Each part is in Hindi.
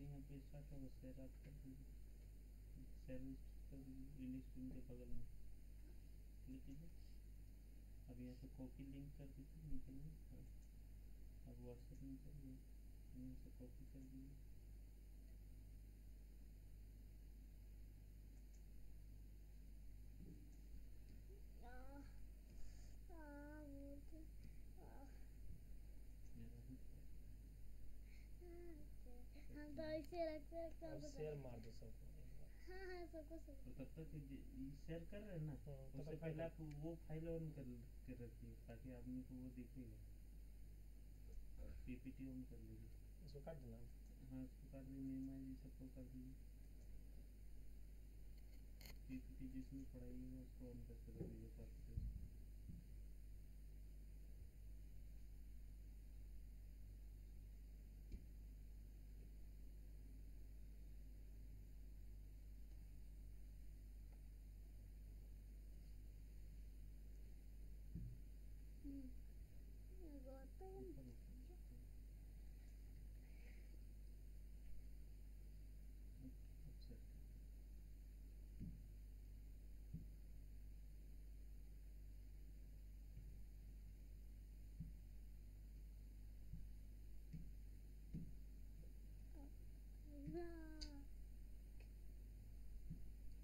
यहाँ पे स्टार्ट होगा, शेयर आप कर दीजिए, शेयर कर दीजिए इंडी स्क्रीन के बगल में क्लिक कीजिए। अब यहाँ से कॉपी लिंक कर दीजिए नीचे में। हाँ, अब व्हाट्सएप में करिए, यहाँ से कॉपी कर दीजिए। हम तो ऐसे रखते रखते और शेयर मार दो सबको एक बार। हाँ हाँ सबको तो तब तक शेयर कर रहे हैं ना, उससे पहले आप वो फाइल ऑन कर रखिए ताकि आदमी को वो दिखेगा। पीपीटी ऑन कर लीजिए। इसको काट देना। हाँ इसको काट दीजिए, मिनिमाइज ये सबको कर दीजिए। पीपीटी जिसमें पढ़ाइएगा उसको ऑन करके रख दीजिए पासवर्ड।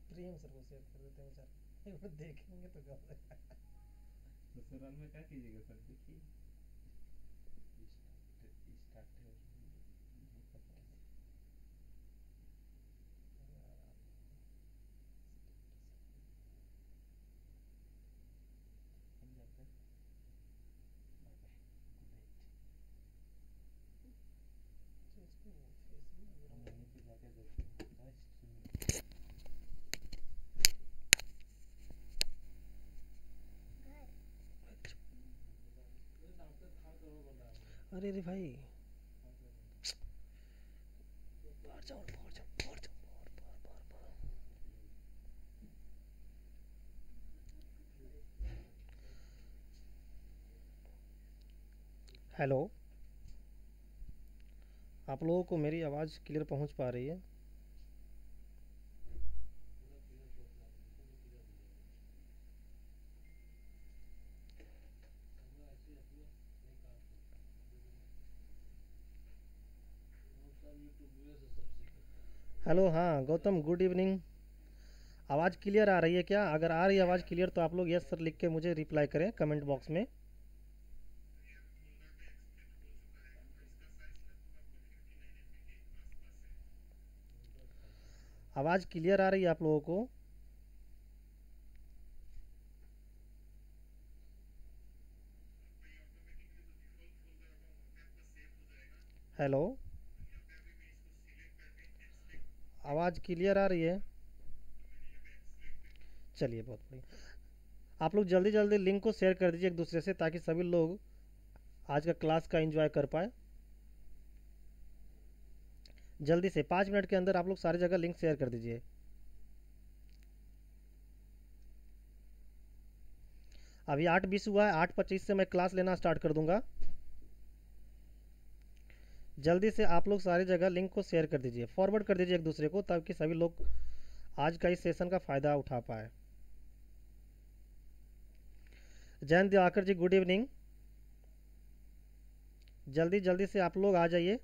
प्रियम सर को शेयर कर देते हैं बेचारे, वो देखेंगे तो क्या होगा। ससुराल में क्या कीजिएगा सर, देखिए स्टार्ट है बन जाता है। Bye bye, good night. इसको फेस भी हम यहीं पे जाके देखते हैं जस्ट। अरे रे भाई, बाहर जाओ बाहर जाओ बाहर जाओ बाहर बाहर बाहर बाहर। हेलो, आप लोगों को मेरी आवाज़ क्लियर पहुंच पा रही है? हेलो, हाँ गौतम, गुड इवनिंग। आवाज़ क्लियर आ रही है क्या? अगर आ रही है आवाज़ क्लियर तो आप लोग यस सर लिख के मुझे रिप्लाई करें कमेंट बॉक्स में। आवाज़ क्लियर आ रही है आप लोगों को? हेलो, आवाज़ क्लियर आ रही है? चलिए बहुत बढ़िया। आप लोग जल्दी जल्दी लिंक को शेयर कर दीजिए एक दूसरे से ताकि सभी लोग आज का क्लास का एंजॉय कर पाए। जल्दी से 5 मिनट के अंदर आप लोग सारी जगह लिंक शेयर कर दीजिए। अभी 8:20 हुआ है, 8:25 से मैं क्लास लेना स्टार्ट कर दूंगा। जल्दी से आप लोग सारी जगह लिंक को शेयर कर दीजिए, फॉरवर्ड कर दीजिए एक दूसरे को ताकि सभी लोग आज का इस सेशन का फ़ायदा उठा पाए। जयंत दिवाकर जी, गुड इवनिंग। जल्दी जल्दी से आप लोग आ जाइए।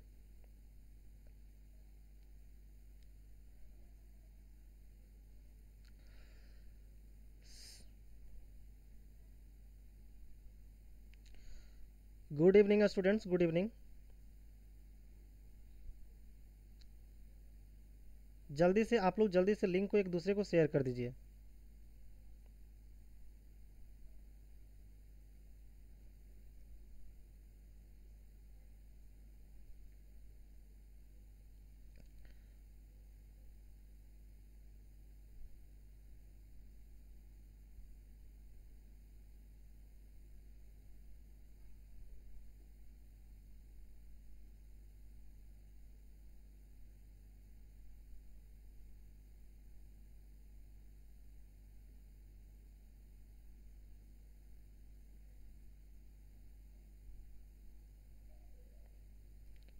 Good evening students, good evening. जल्दी से आप लोग जल्दी से लिंक को एक दूसरे को शेयर कर दीजिए।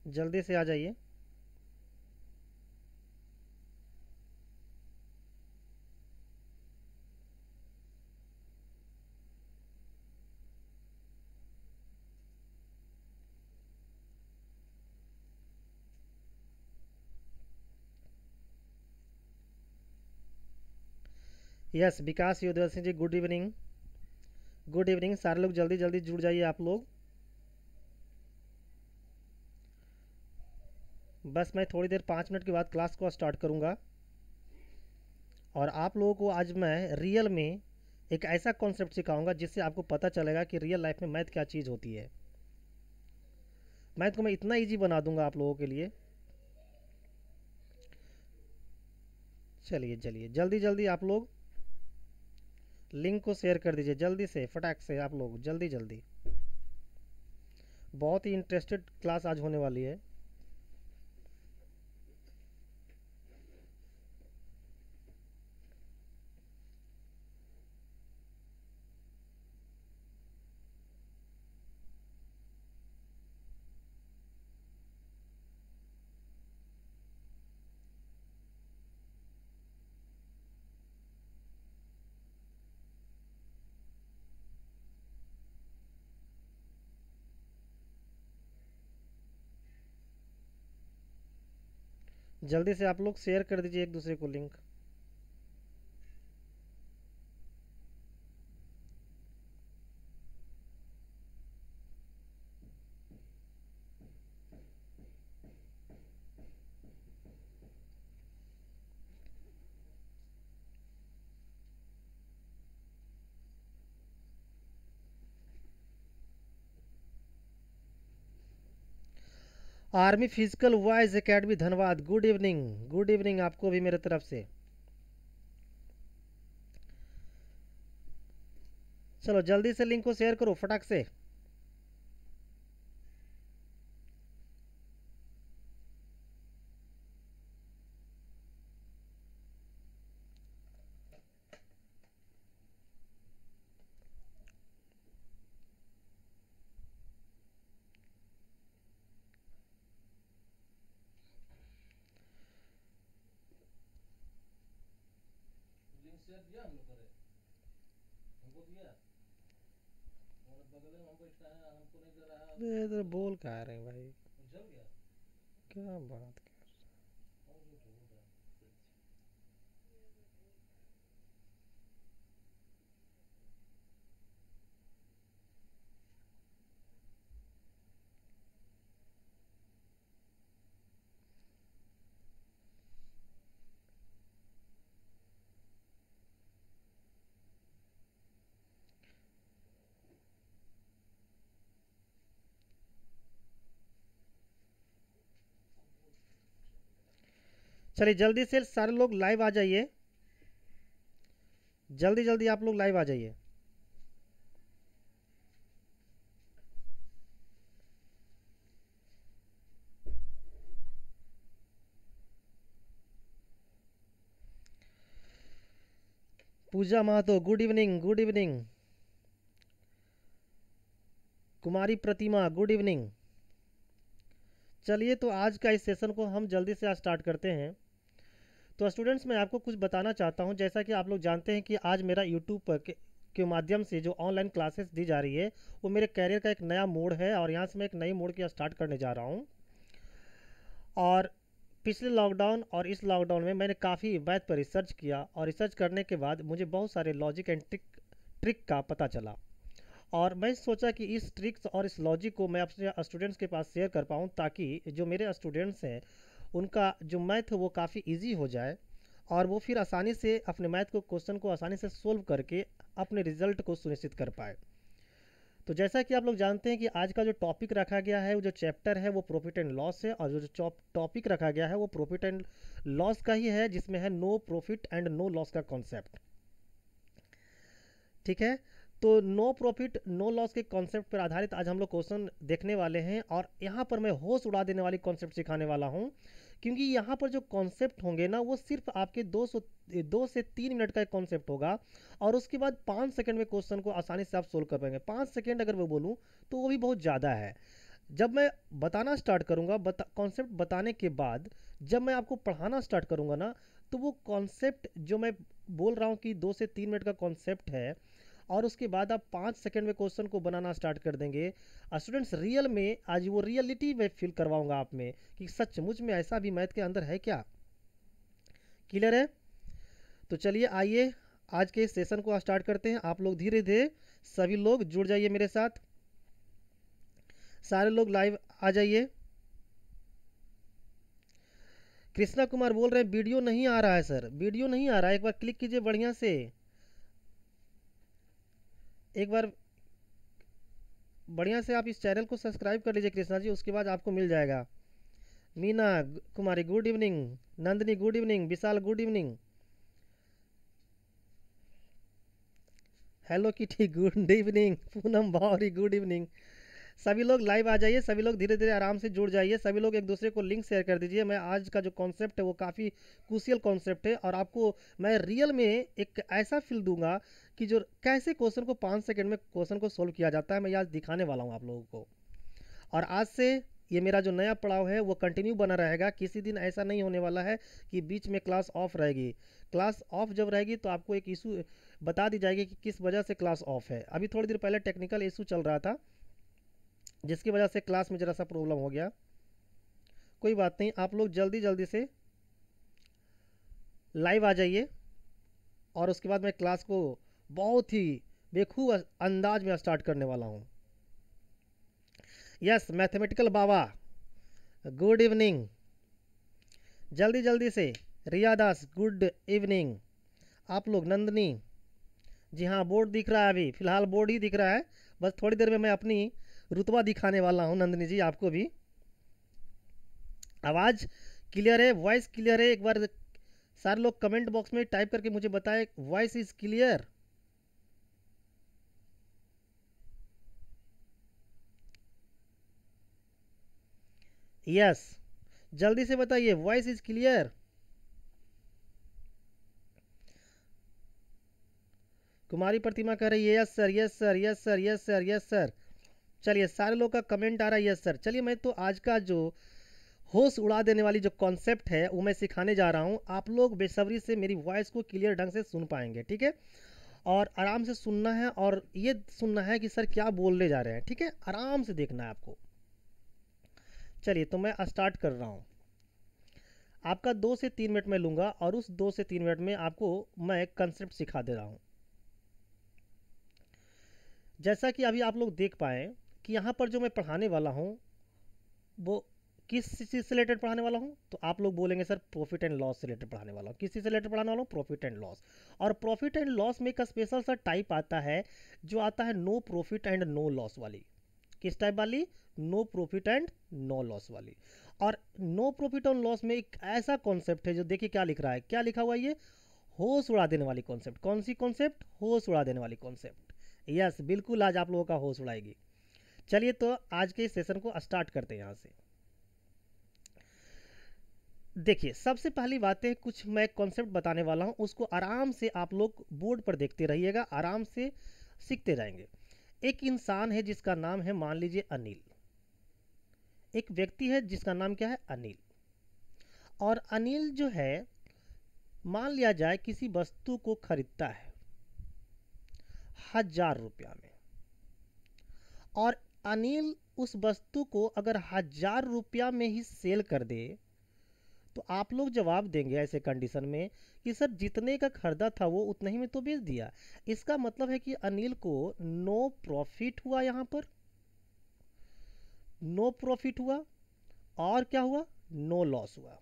जल्दी से आ जाइए। यस विकास योदव Singh ji, good evening. Good evening, सारे लोग जल्दी जल्दी जुड़ जाइए आप लोग। बस मैं थोड़ी देर 5 मिनट के बाद क्लास को स्टार्ट करूँगा और आप लोगों को आज मैं रियल में एक ऐसा कॉन्सेप्ट सिखाऊंगा जिससे आपको पता चलेगा कि रियल लाइफ में मैथ क्या चीज़ होती है। मैथ को मैं इतना इजी बना दूंगा आप लोगों के लिए। चलिए चलिए जल्दी जल्दी आप लोग लिंक को शेयर कर दीजिए, जल्दी से फटाक से आप लोग, जल्दी जल्दी। बहुत ही इंटरेस्टेड क्लास आज होने वाली है। जल्दी से आप लोग शेयर कर दीजिए एक दूसरे को link. Army physical wise academy Dhanbad, good evening, good evening आपको भी मेरे तरफ से। चलो जल्दी से लिंक को शेयर करो फटाक से। इधर बोल कह रहे हैं भाई, क्या बात कर। चलिए जल्दी से सारे लोग लाइव आ जाइए, जल्दी जल्दी आप लोग लाइव आ जाइए। Puja Mahato, good evening, good evening. Kumari Pratima, good evening. चलिए तो आज का इस सेशन को हम जल्दी से आज स्टार्ट करते हैं। तो स्टूडेंट्स मैं आपको कुछ बताना चाहता हूं। जैसा कि आप लोग जानते हैं कि आज मेरा यूट्यूब पर के माध्यम से जो ऑनलाइन क्लासेस दी जा रही है वो मेरे कैरियर का एक नया मोड़ है और यहाँ से मैं एक नई मोड़ की स्टार्ट करने जा रहा हूँ। और पिछले लॉकडाउन और इस लॉकडाउन में मैंने काफ़ी मैथ पर रिसर्च किया और रिसर्च करने के बाद मुझे बहुत सारे लॉजिक एंड ट्रिक का पता चला और मैं सोचा कि इस ट्रिक्स और इस लॉजिक को मैं अपने स्टूडेंट्स के पास शेयर कर पाऊँ ताकि जो मेरे स्टूडेंट्स हैं उनका जो मैथ है वो काफ़ी इजी हो जाए और वो फिर आसानी से अपने मैथ को क्वेश्चन को आसानी से सोल्व करके अपने रिजल्ट को सुनिश्चित कर पाए। तो जैसा कि आप लोग जानते हैं कि आज का जो टॉपिक रखा गया है, वो जो चैप्टर है वो प्रॉफिट एंड लॉस है और जो टॉपिक रखा गया है वो प्रॉफिट एंड लॉस का ही है, जिसमें है no profit and no loss का कॉन्सेप्ट। ठीक है, तो नो प्रॉफिट नो लॉस के कॉन्सेप्ट पर आधारित आज हम लोग क्वेश्चन देखने वाले हैं और यहाँ पर मैं होश उड़ा देने वाली कॉन्सेप्ट सिखाने वाला हूँ, क्योंकि यहाँ पर जो कॉन्सेप्ट होंगे ना वो सिर्फ आपके 2 से 3 मिनट का एक कॉन्सेप्ट होगा और उसके बाद 5 सेकंड में क्वेश्चन को आसानी से आप सोल्व कर पाएंगे। 5 सेकंड अगर मैं बोलूँ तो वो भी बहुत ज़्यादा है। जब मैं बताना स्टार्ट करूँगा, कॉन्सेप्ट बताने के बाद जब मैं आपको पढ़ाना स्टार्ट करूँगा ना, तो वो कॉन्सेप्ट जो मैं बोल रहा हूँ कि 2 से 3 मिनट का कॉन्सेप्ट है और उसके बाद आप 5 सेकंड में क्वेश्चन को बनाना स्टार्ट कर देंगे। स्टूडेंट्स रियल में आज वो रियलिटी में फील करवाऊंगा आप में कि सचमुच में ऐसा भी मैथ के अंदर है क्या। क्लियर है? तो चलिए आइए आज के इस सेशन को स्टार्ट करते हैं। आप लोग धीरे धीरे सभी लोग जुड़ जाइए मेरे साथ, सारे लोग लाइव आ जाइए। कृष्णा कुमार बोल रहे हैं वीडियो नहीं आ रहा है सर, वीडियो नहीं आ रहा है, एक बार क्लिक कीजिए बढ़िया से, एक बार बढ़िया से आप इस चैनल को सब्सक्राइब कर लीजिए कृष्णा जी, उसके बाद आपको मिल जाएगा। Meena Kumari good evening, Nandini good evening, Vishal good evening, hello Kitty good evening, Poonam Bhavri good evening. सभी लोग लाइव आ जाइए, सभी लोग धीरे धीरे आराम से जुड़ जाइए, सभी लोग एक दूसरे को लिंक शेयर कर दीजिए। मैं आज का जो कॉन्सेप्ट है वो काफ़ी क्रूशियल कॉन्सेप्ट है और आपको मैं रियल में एक ऐसा फील दूंगा कि जो कैसे क्वेश्चन को 5 सेकंड में क्वेश्चन को सोल्व किया जाता है, मैं आज दिखाने वाला हूँ आप लोगों को। और आज से ये मेरा जो नया पड़ाव है वो कंटिन्यू बना रहेगा। किसी दिन ऐसा नहीं होने वाला है कि बीच में क्लास ऑफ रहेगी। क्लास ऑफ जब रहेगी तो आपको एक इशू बता दी जाएगी कि किस वजह से क्लास ऑफ है। अभी थोड़ी देर पहले टेक्निकल इशू चल रहा था जिसकी वजह से क्लास में ज़रा सा प्रॉब्लम हो गया। कोई बात नहीं, आप लोग जल्दी जल्दी से लाइव आ जाइए और उसके बाद मैं क्लास को बहुत ही बेखूब अंदाज में स्टार्ट करने वाला हूँ। यस मैथमेटिकल बाबा गुड इवनिंग, जल्दी जल्दी से। रिया दास गुड इवनिंग। आप लोग नंदनी, जी हाँ बोर्ड दिख रहा है, अभी फिलहाल बोर्ड ही दिख रहा है, बस थोड़ी देर में मैं अपनी रुतबा दिखाने वाला हूँ नंदनी जी आपको भी। आवाज़ क्लियर है, वॉइस क्लियर है? एक बार सारे लोग कमेंट बॉक्स में टाइप करके मुझे बताएं वॉइस इज क्लियर। यस जल्दी से बताइए वॉइस इज क्लियर। कुमारी प्रतिमा कह रही है yes sir, yes sir, yes sir, yes sir, yes sir. चलिए सारे लोग का कमेंट आ रहा है यस सर। चलिए मैं तो आज का जो होश उड़ा देने वाली जो कॉन्सेप्ट है वो मैं सिखाने जा रहा हूँ। आप लोग बेसब्री से मेरी वॉइस को क्लियर ढंग से सुन पाएंगे, ठीक है? और आराम से सुनना है और ये सुनना है कि सर क्या बोलने जा रहे हैं, ठीक है? आराम से देखना है आपको। चलिए तो मैं स्टार्ट कर रहा हूँ। आपका 2 से 3 मिनट में लूँगा और उस 2 से 3 मिनट में आपको मैं कंसेप्ट सिखा दे रहा हूँ। जैसा कि अभी आप लोग देख पाए कि यहाँ पर जो मैं पढ़ाने वाला हूँ वो किस चीज़ से रिलेटेड पढ़ाने वाला हूँ, तो आप लोग बोलेंगे सर प्रॉफिट एंड लॉस से रिलेटेड पढ़ाने वाला हूँ। किस चीज़ से रिलेटेड पढ़ाने वाला हूँ? Profit and loss. और प्रॉफिट एंड लॉस में एक स्पेशल सा टाइप आता है जो आता है no profit and no loss वाली। किस टाइप वाली? No profit and no loss वाली। और नो प्रॉफिट एंड लॉस में एक ऐसा कॉन्सेप्ट है जो देखिए क्या लिख रहा है, क्या लिखा हुआ है ये? होश उड़ा देने वाली कॉन्सेप्ट। कौन सी कॉन्सेप्ट? होश उड़ा देने वाली कॉन्सेप्ट। यस बिल्कुल आज आप लोगों का होश उड़ाएगी। चलिए तो आज के इस सेशन को स्टार्ट करते हैं यहाँ से। देखिए सबसे पहली बात है, कुछ मैं कॉन्सेप्ट बताने वाला हूँ उसको आराम से आप लोग बोर्ड पर देखते रहिएगा, आराम से सीखते जाएंगे। एक इंसान है जिसका नाम है मान लीजिए अनिल। एक व्यक्ति है जिसका नाम क्या है? अनिल। और अनिल जो है मान लिया जाए किसी वस्तु को खरीदता है 1000 रुपया में, और अनिल उस वस्तु को अगर 1000 रुपया में ही सेल कर दे तो आप लोग जवाब देंगे ऐसे कंडीशन में कि सर जितने का खरीदा था वो उतने ही में तो बेच दिया। इसका मतलब है कि अनिल को नो प्रॉफिट हुआ, यहाँ पर नो प्रॉफिट हुआ, और क्या हुआ? नो लॉस हुआ।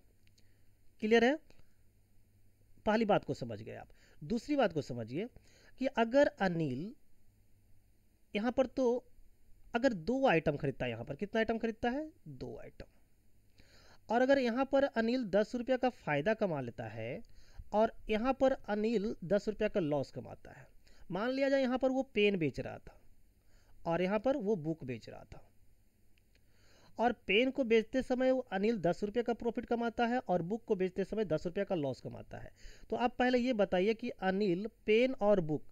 क्लियर है? पहली बात को समझ गए आप। दूसरी बात को समझिए कि अगर अनिल यहाँ पर तो अगर 2 आइटम खरीदता है, यहाँ पर कितना आइटम खरीदता है? 2 आइटम। और अगर यहाँ पर अनिल 10 रुपया का फ़ायदा कमा लेता है और यहाँ पर अनिल 10 रुपया का लॉस कमाता है, मान लिया जाए यहाँ पर वो पेन बेच रहा था और यहाँ पर वो बुक बेच रहा था, और पेन को बेचते समय वो अनिल 10 रुपये का प्रॉफिट कमाता है और बुक को बेचते समय 10 रुपये का लॉस कमाता है। तो आप पहले ये बताइए कि अनिल पेन और बुक,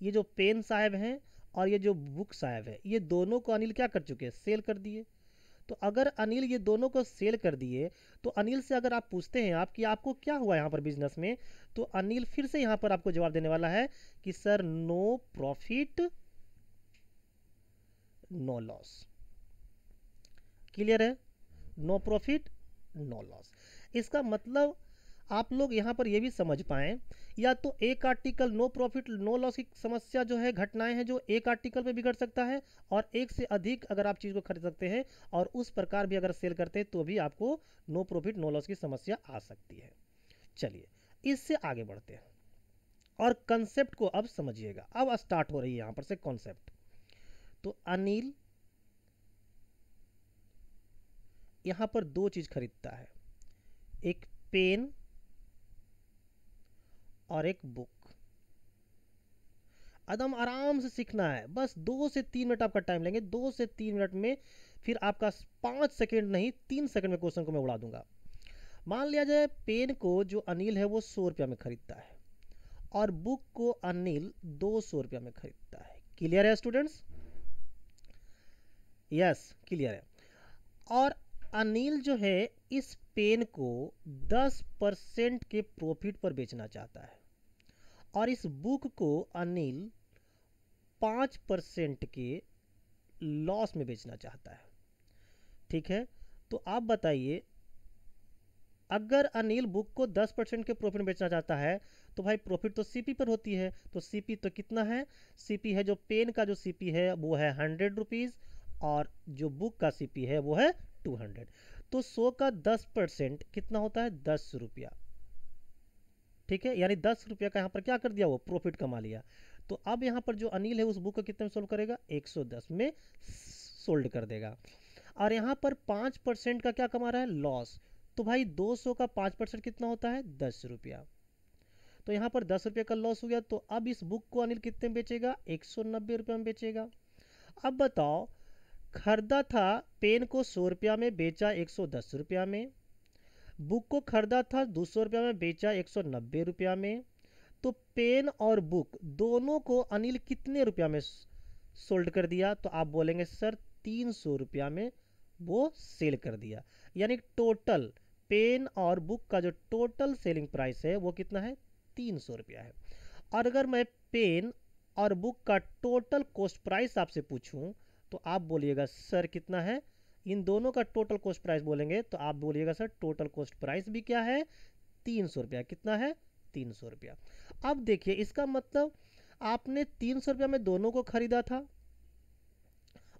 ये जो पेन साहब हैं और ये जो बुक साहब है, ये दोनों को अनिल क्या कर चुके हैं? सेल कर दिए। तो अगर अनिल ये दोनों को सेल कर दिए तो अनिल से अगर आप पूछते हैं आप कि आपको क्या हुआ यहाँ पर बिजनेस में, तो अनिल फिर से यहाँ पर आपको जवाब देने वाला है कि sir no profit no loss. Clear है? No profit no loss. इसका मतलब आप लोग यहाँ पर ये भी समझ पाएँ, या तो एक article no profit no loss की समस्या जो है, घटनाएं हैं जो एक आर्टिकल पे बिगड़ सकता है, और एक से अधिक अगर आप चीज़ को खरीद सकते हैं और उस प्रकार भी अगर सेल करते हैं तो भी आपको नो प्रॉफिट नो लॉस की समस्या आ सकती है। चलिए इससे आगे बढ़ते हैं और कंसेप्ट को अब समझिएगा। अब स्टार्ट हो रही है यहाँ पर से कॉन्सेप्ट। तो अनिल यहाँ पर दो चीज़ खरीदता है, एक पेन और एक बुक। एकदम आराम से सीखना है, बस 2 से 3 मिनट आपका टाइम लेंगे। 2 से 3 मिनट में फिर आपका 5 सेकेंड नहीं 3 सेकेंड में क्वेश्चन को मैं उड़ा दूंगा। मान लिया जाए पेन को जो अनिल है वो 100 रुपया में खरीदता है और बुक को अनिल 200 रुपया में खरीदता है। क्लियर है स्टूडेंट्स? यस क्लियर है। और अनिल जो है इस पेन को 10% के प्रॉफिट पर बेचना चाहता है और इस बुक को अनिल 5% के लॉस में बेचना चाहता है। ठीक है, तो आप बताइए, अगर अनिल बुक को 10% के प्रॉफिट में बेचना चाहता है तो भाई प्रॉफिट तो सीपी पर होती है। तो सीपी तो कितना है? सीपी है जो पेन का जो सीपी है वो है 100 रुपीज़ और जो बुक का सीपी है वो है 200। तो 100 का 10% कितना होता है? 10 रुपया। ठीक है, यानी 10 रुपया का यहाँ पर क्या कर दिया? वो प्रॉफिट कमा लिया। तो अब यहाँ पर जो अनिल है उस बुक को कितने में सोल्व करेगा? 110 में सोल्ड कर देगा। और यहाँ पर 5% का क्या कमा रहा है? लॉस। तो भाई 200 का 5% कितना होता है? 10 रुपया। तो यहाँ पर 10 रुपये का लॉस हो गया। तो अब इस बुक को अनिल कितने में बेचेगा? 190 रुपये में बेचेगा। अब बताओ, खरीदा था पेन को 100 रुपया में, बेचा 110 रुपया में। बुक को खरीदा था 200 रुपया में, बेचा 190 रुपया में। तो पेन और बुक दोनों को अनिल कितने रुपया में सोल्ड कर दिया? तो आप बोलेंगे सर 300 रुपया में वो सेल कर दिया। यानी टोटल पेन और बुक का जो टोटल सेलिंग प्राइस है वो कितना है? 300 रुपया है। और अगर मैं पेन और बुक का टोटल कॉस्ट प्राइस आपसे पूछूं तो आप बोलिएगा सर कितना है? इन दोनों का टोटल कॉस्ट प्राइस बोलेंगे तो आप बोलिएगा सर टोटल कॉस्ट प्राइस भी क्या है? 300 रुपया। कितना है? 300 रुपया। अब देखिए इसका मतलब आपने 300 रुपया में दोनों को खरीदा था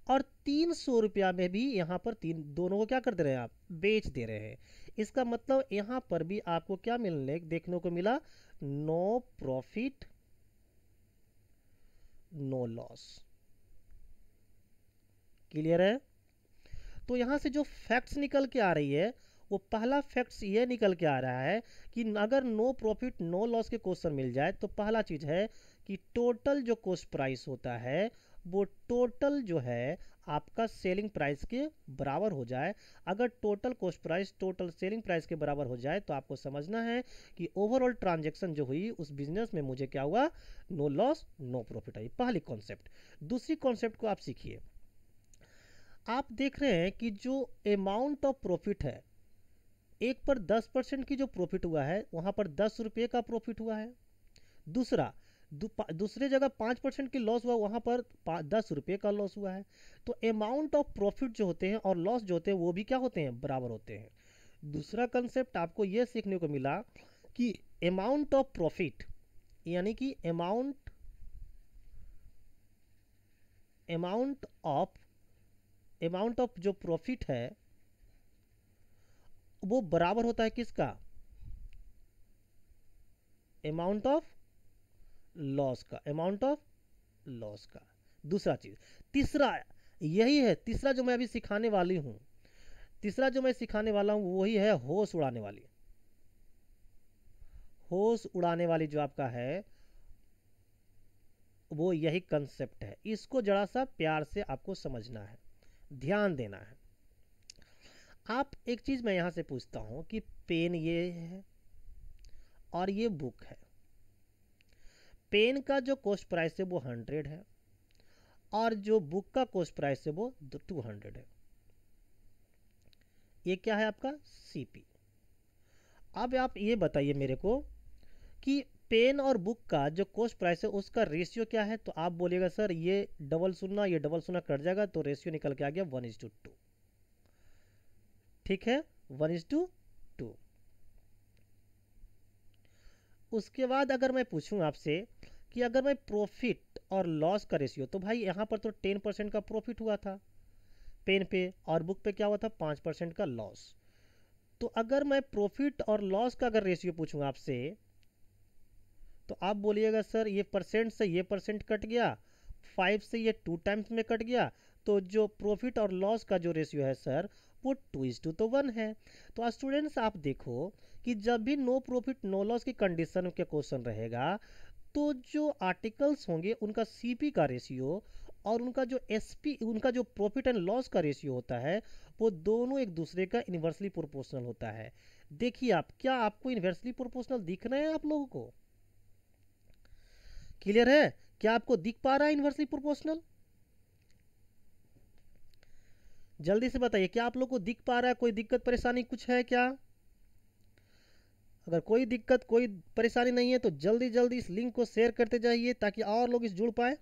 और 300 रुपया में भी यहाँ पर दोनों को क्या कर दे रहे हैं? आप बेच दे रहे हैं। इसका मतलब यहाँ पर भी आपको क्या मिलने देखने को मिला? No profit no loss. Clear है? तो यहाँ से जो फैक्ट्स निकल के आ रही है वो पहला फैक्ट्स ये निकल के आ रहा है कि अगर नो प्रॉफिट नो लॉस के क्वेश्चन मिल जाए तो पहला चीज़ है कि टोटल जो कॉस्ट प्राइस होता है वो टोटल जो है आपका सेलिंग प्राइस के बराबर हो जाए। अगर total cost price total selling price के बराबर हो जाए तो आपको समझना है कि ओवरऑल ट्रांजैक्शन जो हुई उस बिजनेस में मुझे क्या हुआ? No loss no profit I. पहली कॉन्सेप्ट। दूसरी कॉन्सेप्ट को आप सीखिए। आप देख रहे हैं कि जो अमाउंट ऑफ प्रॉफिट है, एक पर 10% की जो प्रॉफिट हुआ है वहां पर 10 रुपये का प्रॉफिट हुआ है। दूसरा दूसरे जगह 5% की लॉस हुआ, वहां पर 10 रुपये का लॉस हुआ है। तो अमाउंट ऑफ प्रॉफिट जो होते हैं और लॉस जो होते हैं वो भी क्या होते हैं? बराबर होते हैं। दूसरा कंसेप्ट आपको यह सीखने को मिला कि अमाउंट ऑफ प्रॉफिट यानी कि अमाउंट ऑफ जो प्रॉफिट है वो बराबर होता है किसका? अमाउंट ऑफ लॉस का। अमाउंट ऑफ लॉस का। दूसरा चीज। तीसरा यही है, तीसरा जो मैं अभी सिखाने वाली हूं, तीसरा जो मैं सिखाने वाला हूं वही है होश उड़ाने वाली। होश उड़ाने वाली जो आपका है वो यही कंसेप्ट है। इसको जरा सा प्यार से आपको समझना है, ध्यान देना है। आप एक चीज मैं यहां से पूछता हूं कि पेन ये है और ये बुक है। पेन का जो कॉस्ट प्राइस है वो 100 है और जो बुक का कॉस्ट प्राइस है वो 200 है। ये क्या है आपका? सीपी। अब आप ये बताइए मेरे को कि पेन और बुक का जो कॉस्ट प्राइस है उसका रेशियो क्या है? तो आप बोलिएगा सर ये डबल शून्य ये डबल शून्य कट जाएगा तो रेशियो निकल के आ गया 1:2। ठीक है, 1:2। उसके बाद अगर मैं पूछूं आपसे कि अगर मैं प्रॉफिट और लॉस का रेशियो, तो भाई यहाँ पर तो 10% का प्रॉफिट हुआ था पेन पे, और बुक पे क्या हुआ था 5% का लॉस। तो अगर मैं प्रॉफिट और लॉस का अगर रेशियो पूछूं आपसे, तो आप बोलिएगा सर ये परसेंट से ये परसेंट कट गया, 5 से ये 2 टाइम्स में कट गया, तो जो प्रॉफिट और लॉस का जो रेशियो है सर वो 2:1 है। तो स्टूडेंट्स आप देखो कि जब भी नो प्रॉफिट नो लॉस की कंडीशन के क्वेश्चन रहेगा, तो जो आर्टिकल्स होंगे उनका सीपी का रेशियो और उनका जो एसपी, उनका जो प्रॉफिट एंड लॉस का रेशियो होता है, वो दोनों एक दूसरे का इन्वर्सली प्रोपोर्शनल होता है। देखिए आप, क्या आपको इन्वर्सली प्रोपोर्शनल दिख रहे हैं आप लोगों को? क्लियर है? क्या आपको दिख पा रहा है इन्वर्सली प्रोपोर्शनल? जल्दी से बताइए, क्या आप लोग को दिख पा रहा है? कोई दिक्कत परेशानी कुछ है क्या? अगर कोई दिक्कत कोई परेशानी नहीं है तो जल्दी जल्दी इस लिंक को शेयर करते जाइए ताकि और लोग इस जुड़ पाए।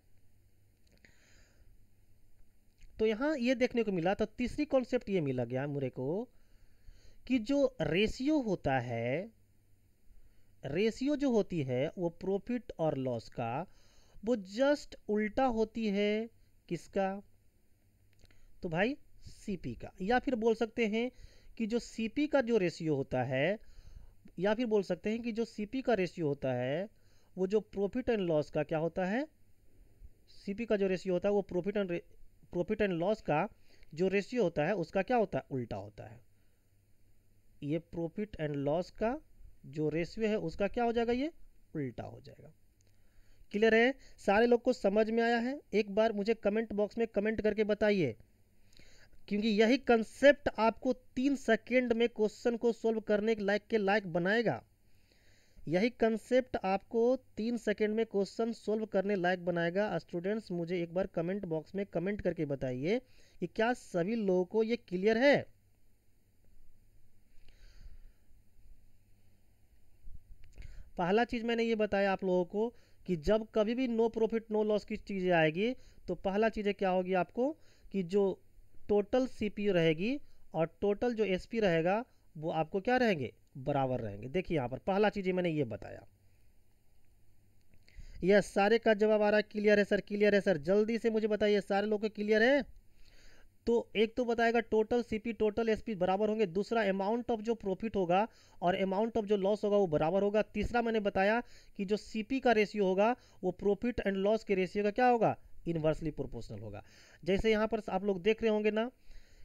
तो यहाँ ये देखने को मिला, तो तीसरी कॉन्सेप्ट ये मिला गया मुझे को कि जो रेशियो होता है, रेशियो जो होती है वो प्रॉफिट और लॉस का, वो जस्ट उल्टा होती है किसका? तो भाई सीपी का। या फिर बोल सकते हैं कि जो सीपी का जो रेशियो होता है, या फिर बोल सकते हैं कि जो सीपी का रेशियो होता है वो जो प्रॉफिट एंड लॉस का क्या होता है, सीपी का जो रेशियो होता है वो प्रॉफिट एंड लॉस का जो रेशियो होता है उसका क्या होता है, उल्टा होता है। ये प्रॉफिट एंड लॉस का जो रेशियो है उसका क्या हो जाएगा, ये उल्टा हो जाएगा। क्लियर है? सारे लोग को समझ में आया है? एक बार मुझे कमेंट बॉक्स में कमेंट करके बताइए, क्योंकि यही कंसेप्ट आपको 3 सेकेंड में क्वेश्चन को सोल्व करने के लायक बनाएगा। यही कंसेप्ट आपको 3 सेकेंड में क्वेश्चन सोल्व करने लायक बनाएगा। स्टूडेंट्स मुझे एक बार कमेंट बॉक्स में कमेंट करके बताइए कि क्या सभी लोगों को ये क्लियर है? पहला चीज मैंने ये बताया आप लोगों को कि जब कभी भी नो प्रॉफिट नो लॉस की चीजें आएगी, तो पहला चीजें क्या होगी आपको कि जो टोटल सीपीयू रहेगी और टोटल जो एसपी रहेगा वो आपको क्या रहेंगे, बराबर रहेंगे। देखिए यहाँ पर पहला चीज मैंने ये बताया। यस, सारे का जवाब आ रहा है क्लियर है सर, क्लियर है सर, जल्दी से मुझे बताइए सारे लोग को क्लियर है? तो एक तो बताएगा टोटल सीपी टोटल एसपी बराबर होंगे, दूसरा अमाउंट ऑफ जो प्रॉफिट होगा और अमाउंट ऑफ जो लॉस होगा वो बराबर होगा, तीसरा मैंने बताया कि जो सीपी का रेशियो होगा वो प्रॉफिट एंड लॉस के रेशियो का क्या होगा, इनवर्सली प्रोपोर्शनल होगा। जैसे यहाँ पर आप लोग देख रहे होंगे ना,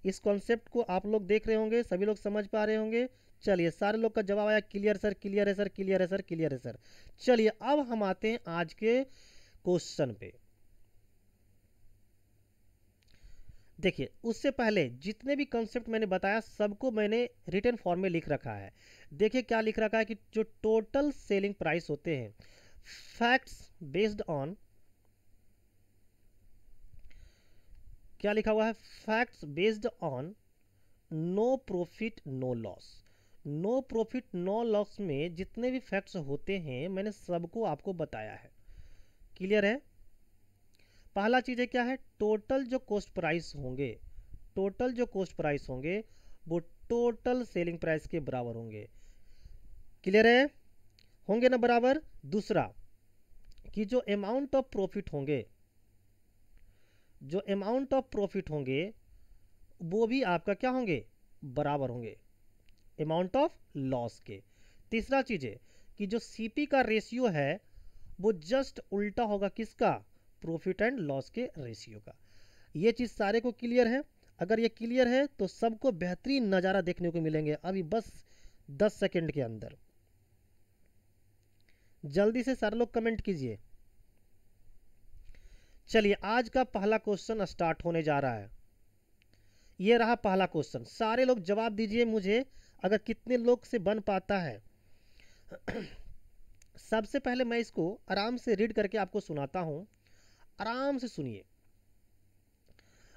इस कॉन्सेप्ट को आप लोग देख रहे होंगे, सभी लोग समझ पा रहे होंगे। चलिए सारे लोग का जवाब आया क्लियर सर, क्लियर है सर, क्लियर है सर, क्लियर है सर। चलिए अब हम आते हैं आज के क्वेश्चन पे। देखिए उससे पहले जितने भी कॉन्सेप्ट मैंने बताया सबको मैंने रिटन फॉर्म में लिख रखा है। देखिए क्या लिख रखा है कि जो टोटल सेलिंग प्राइस होते हैं, फैक्ट्स बेस्ड ऑन, क्या लिखा हुआ है, facts based on no profit no loss. No profit no loss में जितने भी फैक्ट्स होते हैं मैंने सबको आपको बताया है। क्लियर है? पहला चीज है क्या है, टोटल जो कॉस्ट प्राइस होंगे, टोटल जो कॉस्ट प्राइस होंगे वो टोटल सेलिंग प्राइस के बराबर होंगे। क्लियर है? होंगे ना बराबर। दूसरा कि जो अमाउंट ऑफ प्रॉफिट होंगे, जो अमाउंट ऑफ प्रॉफिट होंगे वो भी आपका क्या होंगे, बराबर होंगे अमाउंट ऑफ लॉस के। तीसरा चीज है कि जो सीपी का रेशियो है वो जस्ट उल्टा होगा किसका, प्रॉफिट एंड लॉस के रेशियो का। ये चीज सारे को क्लियर है? अगर ये क्लियर है तो सबको बेहतरीन नज़ारा देखने को मिलेंगे अभी बस 10 सेकंड के अंदर। जल्दी से सारे लोग कमेंट कीजिए। चलिए आज का पहला क्वेश्चन स्टार्ट होने जा रहा है। ये रहा पहला क्वेश्चन, सारे लोग जवाब दीजिए मुझे अगर कितने लोग से बन पाता है। सबसे पहले मैं इसको आराम से रीड करके आपको सुनाता हूं, आराम से सुनिए।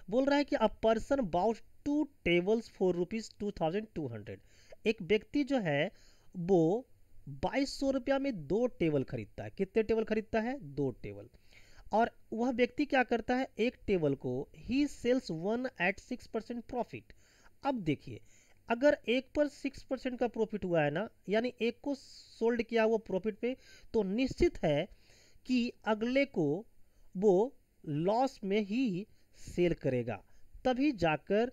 बोल रहा है कि a person bought 2 tables for ₹2200। एक व्यक्ति जो है वो 2200 रुपया में 2 टेबल खरीदता है। कितने टेबल खरीदता है, 2 टेबल। और वह व्यक्ति क्या करता है, एक टेबल को ही सेल्स 1 at 6% प्रॉफिट। अब देखिए अगर एक पर 6% का प्रॉफिट हुआ है ना, यानी एक को सोल्ड किया वो प्रॉफिट पे, तो निश्चित है कि अगले को वो लॉस में ही सेल करेगा, तभी जाकर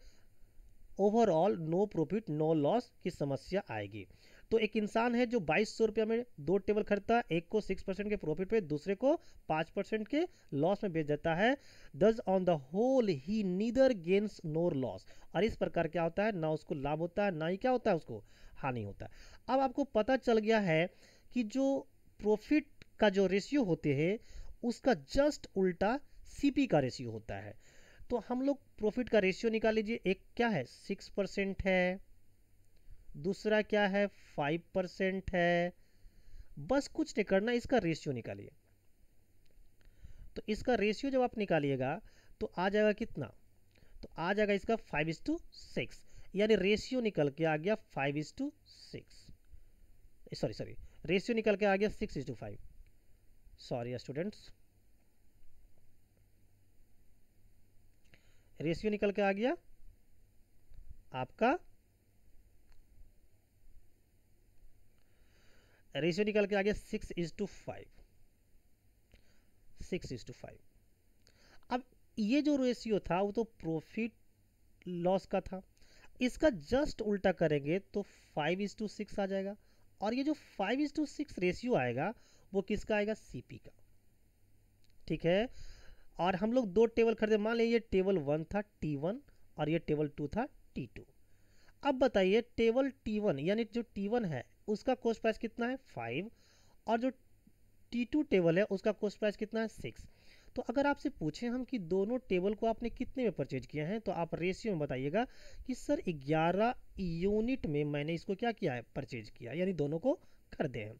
overall no profit no loss की समस्या आएगी। तो एक इंसान है जो 2200 रुपया में 2 टेबल खरीदता है, एक को 6% के प्रॉफिट पे, दूसरे को 5% के लॉस में बेच देता है। Thus on the whole he neither gains nor loss. और इस प्रकार क्या होता है, ना उसको लाभ होता है ना ही क्या होता है उसको हानि होता है। अब आपको पता चल गया है कि जो प्रॉफिट का जो रेशियो होते हैं उसका जस्ट उल्टा सीपी का रेशियो होता है। तो हम लोग प्रॉफिट का रेशियो निकाल लीजिए। एक क्या है 6% है, दूसरा क्या है 5% है। बस कुछ नहीं करना, इसका रेशियो निकालिए। तो इसका रेशियो जब आप निकालिएगा तो आ जाएगा कितना, तो आ जाएगा इसका 5:6, यानी रेशियो निकल के आ गया 5:6। सॉरी रेशियो निकल के आ गया 6:5। सॉरी स्टूडेंट्स, रेशियो निकल के आ गया आपका, रेशियो निकल के आ गया 6:5। 6:5। अब ये जो रेशियो था वो तो प्रॉफिट लॉस का था, इसका जस्ट उल्टा करेंगे तो 5:6 आ जाएगा। और ये जो 5:6 रेशियो आएगा वो किसका आएगा, सीपी का। ठीक है, और हम लोग 2 टेबल खरीदे, मान लीजिए टेबल 1 था T1 और ये टेबल 2 था T2। अब बताइए टेबल T1 यानी जो T1 है उसका कॉस्ट प्राइस कितना है 5, और जो T2 टेबल है उसका कॉस्ट प्राइस कितना है 6। तो अगर आपसे पूछें हम कि दोनों टेबल को आपने कितने में परचेज किया है, तो आप रेशियो में बताइएगा कि सर 11 यूनिट में मैंने इसको क्या किया है, परचेज किया, यानी दोनों को खरीदे हैं।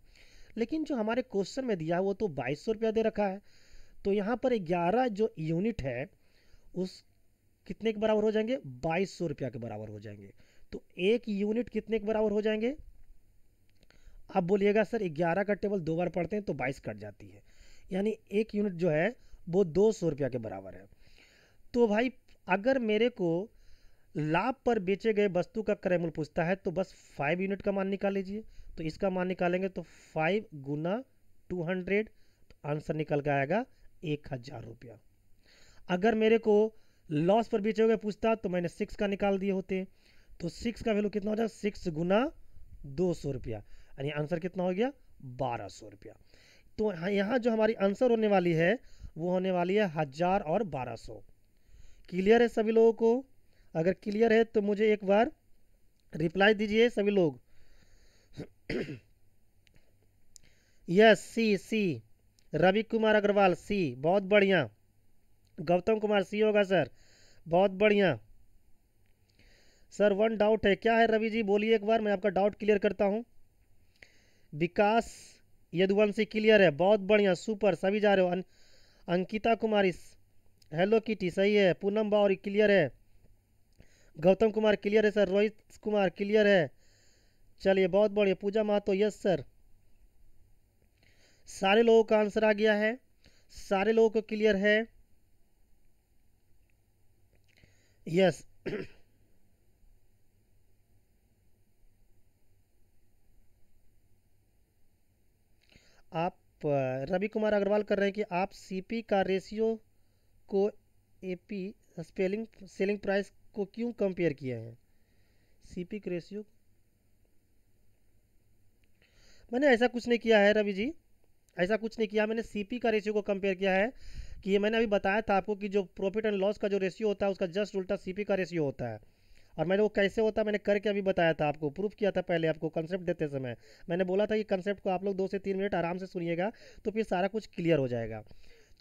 लेकिन जो हमारे क्वेश्चन में दिया है वो तो 2200 रुपया दे रखा है, तो यहाँ पर 11 जो यूनिट है उस कितने के बराबर हो जाएंगे, 2200 रुपया के बराबर हो जाएंगे। तो एक यूनिट कितने के बराबर हो जाएंगे, आप बोलिएगा सर 11 का टेबल 2 बार पढ़ते हैं तो 22 कट जाती है, यानी एक यूनिट जो है वो 200 रुपया के बराबर है। तो भाई अगर मेरे को लाभ पर बेचे गए वस्तु का क्रय मूल्य पूछता है तो बस 5 यूनिट का मान निकाल लीजिए। तो इसका मान निकालेंगे तो 5 गुना 200, तो आंसर निकल के आएगा 1000 रुपया। अगर मेरे को लॉस पर बेचे हुए पूछता तो मैंने 6 का निकाल दिए होते, तो 6 का वैल्यू कितना हो जाएगा, 6 गुना 200 रुपया, यानी आंसर कितना हो गया 1200 रुपया। तो यहाँ जो हमारी आंसर होने वाली है वो होने वाली है 1000 और 1200। क्लियर है सभी लोगों को? अगर क्लियर है तो मुझे एक बार रिप्लाई दीजिए सभी लोग। यस, सी रवि कुमार अग्रवाल सी, बहुत बढ़िया। गौतम कुमार सी होगा सर, बहुत बढ़िया सर। वन डाउट है, क्या है रवि जी बोलिए एक बार, मैं आपका डाउट क्लियर करता हूँ। विकास यदुवंशी क्लियर है, बहुत बढ़िया, सुपर, सभी जा रहे हो। अंकिता कुमारी हेलो किटी सही है, पूनम बावरी क्लियर है, गौतम कुमार क्लियर है सर, रोहित कुमार क्लियर है, चलिए बहुत बढ़िया। पूजा महतो यस सर, सारे लोगों का आंसर आ गया है, सारे लोगों को क्लियर है, यस। आप रवि कुमार अग्रवाल कर रहे हैं कि आप सीपी का रेशियो को एपी सेलिंग प्राइस को क्यों कंपेयर किए हैं, सीपी के रेशियो। मैंने ऐसा कुछ नहीं किया है रवि जी, ऐसा कुछ नहीं किया, मैंने सीपी का रेशियो को कंपेयर किया है कि ये मैंने अभी बताया था आपको कि जो प्रॉफिट एंड लॉस का जो रेशियो होता है उसका जस्ट उल्टा सीपी का रेशियो होता है। और मैंने वो कैसे होता है मैंने करके अभी बताया था आपको, प्रूफ किया था पहले आपको कंसेप्ट देते समय। मैंने बोला था कि कंसेप्ट को आप लोग 2 से 3 मिनट आराम से सुनिएगा तो फिर सारा कुछ क्लियर हो जाएगा।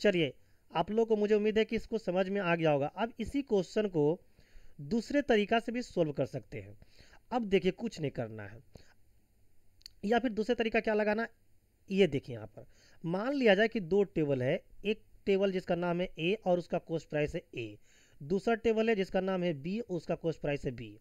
चलिए, आप लोग को मुझे उम्मीद है कि इसको समझ में आ गया होगा। अब इसी क्वेश्चन को दूसरे तरीका से भी सोल्व कर सकते हैं। अब देखिए कुछ नहीं करना है, या फिर दूसरे तरीका क्या लगाना, ये देखिए यहाँ पर मान लिया जाए कि 2 टेबल है, एक टेबल जिसका नाम है ए और उसका कॉस्ट प्राइस है ए, दूसरा टेबल है जिसका नाम है बी, उसका कॉस्ट प्राइस है बी।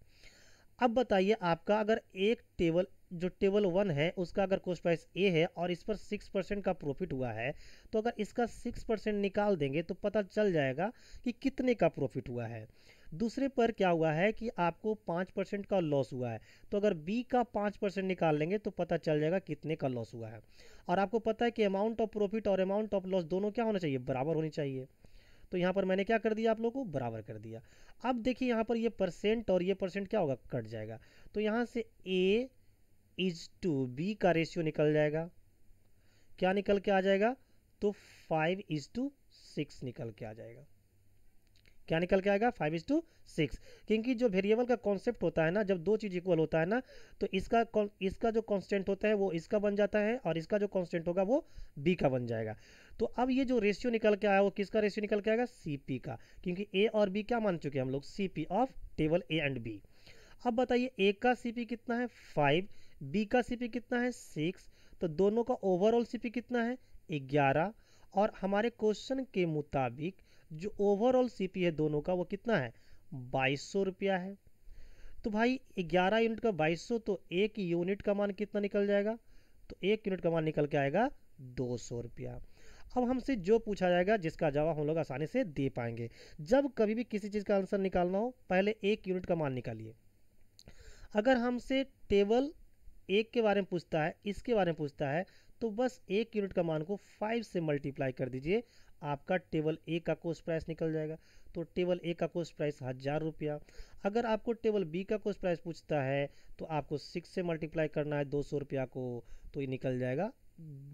अब बताइए आपका अगर एक टेबल जो टेबल 1 है उसका अगर कॉस्ट प्राइस ए है और इस पर 6% का प्रॉफिट हुआ है, तो अगर इसका 6% निकाल देंगे तो पता चल जाएगा कि कितने का प्रॉफिट हुआ है। दूसरे पर क्या हुआ है कि आपको 5% का लॉस हुआ है, तो अगर बी का 5% निकाल लेंगे तो पता चल जाएगा कितने का लॉस हुआ है। और आपको पता है कि अमाउंट ऑफ प्रॉफिट और अमाउंट ऑफ लॉस दोनों क्या होना चाहिए, बराबर होनी चाहिए। तो यहाँ पर मैंने क्या कर दिया, आप लोगों को बराबर कर दिया। अब देखिए यहाँ पर ये परसेंट और ये परसेंट क्या होगा, कट जाएगा। तो यहाँ से ए इज टू बी का रेशियो निकल जाएगा, क्या निकल के आ जाएगा, तो 5:6 निकल के आ जाएगा। क्या निकल के आएगा, 5:6। क्योंकि जो वेरिएबल का कॉन्सेप्ट होता है ना, जब दो चीज इक्वल होता है ना, तो इसका जो कांस्टेंट होता है वो इसका बन जाता है और इसका जो कांस्टेंट होगा वो बी का बन जाएगा। तो अब ये जो रेशियो निकल के आया वो किसका रेशियो निकल के आएगा, सीपी का, क्योंकि ए और बी क्या मान चुके हैं हम लोग, CP of table A and B. अब बताइए ए का सीपी कितना है 5, बी का सीपी कितना है 6, तो दोनों का ओवरऑल सीपी कितना है 11। और हमारे क्वेश्चन के मुताबिक जो ओवरऑल सीपी है दोनों का वो कितना है 2200 रुपया है। तो भाई 11 यूनिट का 2200, तो एक यूनिट का मान कितना निकल जाएगा, तो एक यूनिट का मान निकल के आएगा 200 रुपया। अब हमसे जो पूछा जाएगा जिसका जवाब हम लोग आसानी से दे पाएंगे। जब कभी भी किसी चीज़ का आंसर निकालना हो पहले एक यूनिट का मान निकालिए। अगर हमसे टेबल एक के बारे में पूछता है, इसके बारे में पूछता है, तो बस एक यूनिट का मान को 5 से मल्टीप्लाई कर दीजिए, आपका टेबल ए का कॉस्ट प्राइस निकल जाएगा। तो टेबल ए का कॉस्ट प्राइस 1000 रुपया। अगर आपको टेबल बी का कॉस्ट प्राइस पूछता है तो आपको 6 से मल्टीप्लाई करना है 200 रुपया को, तो ये निकल जाएगा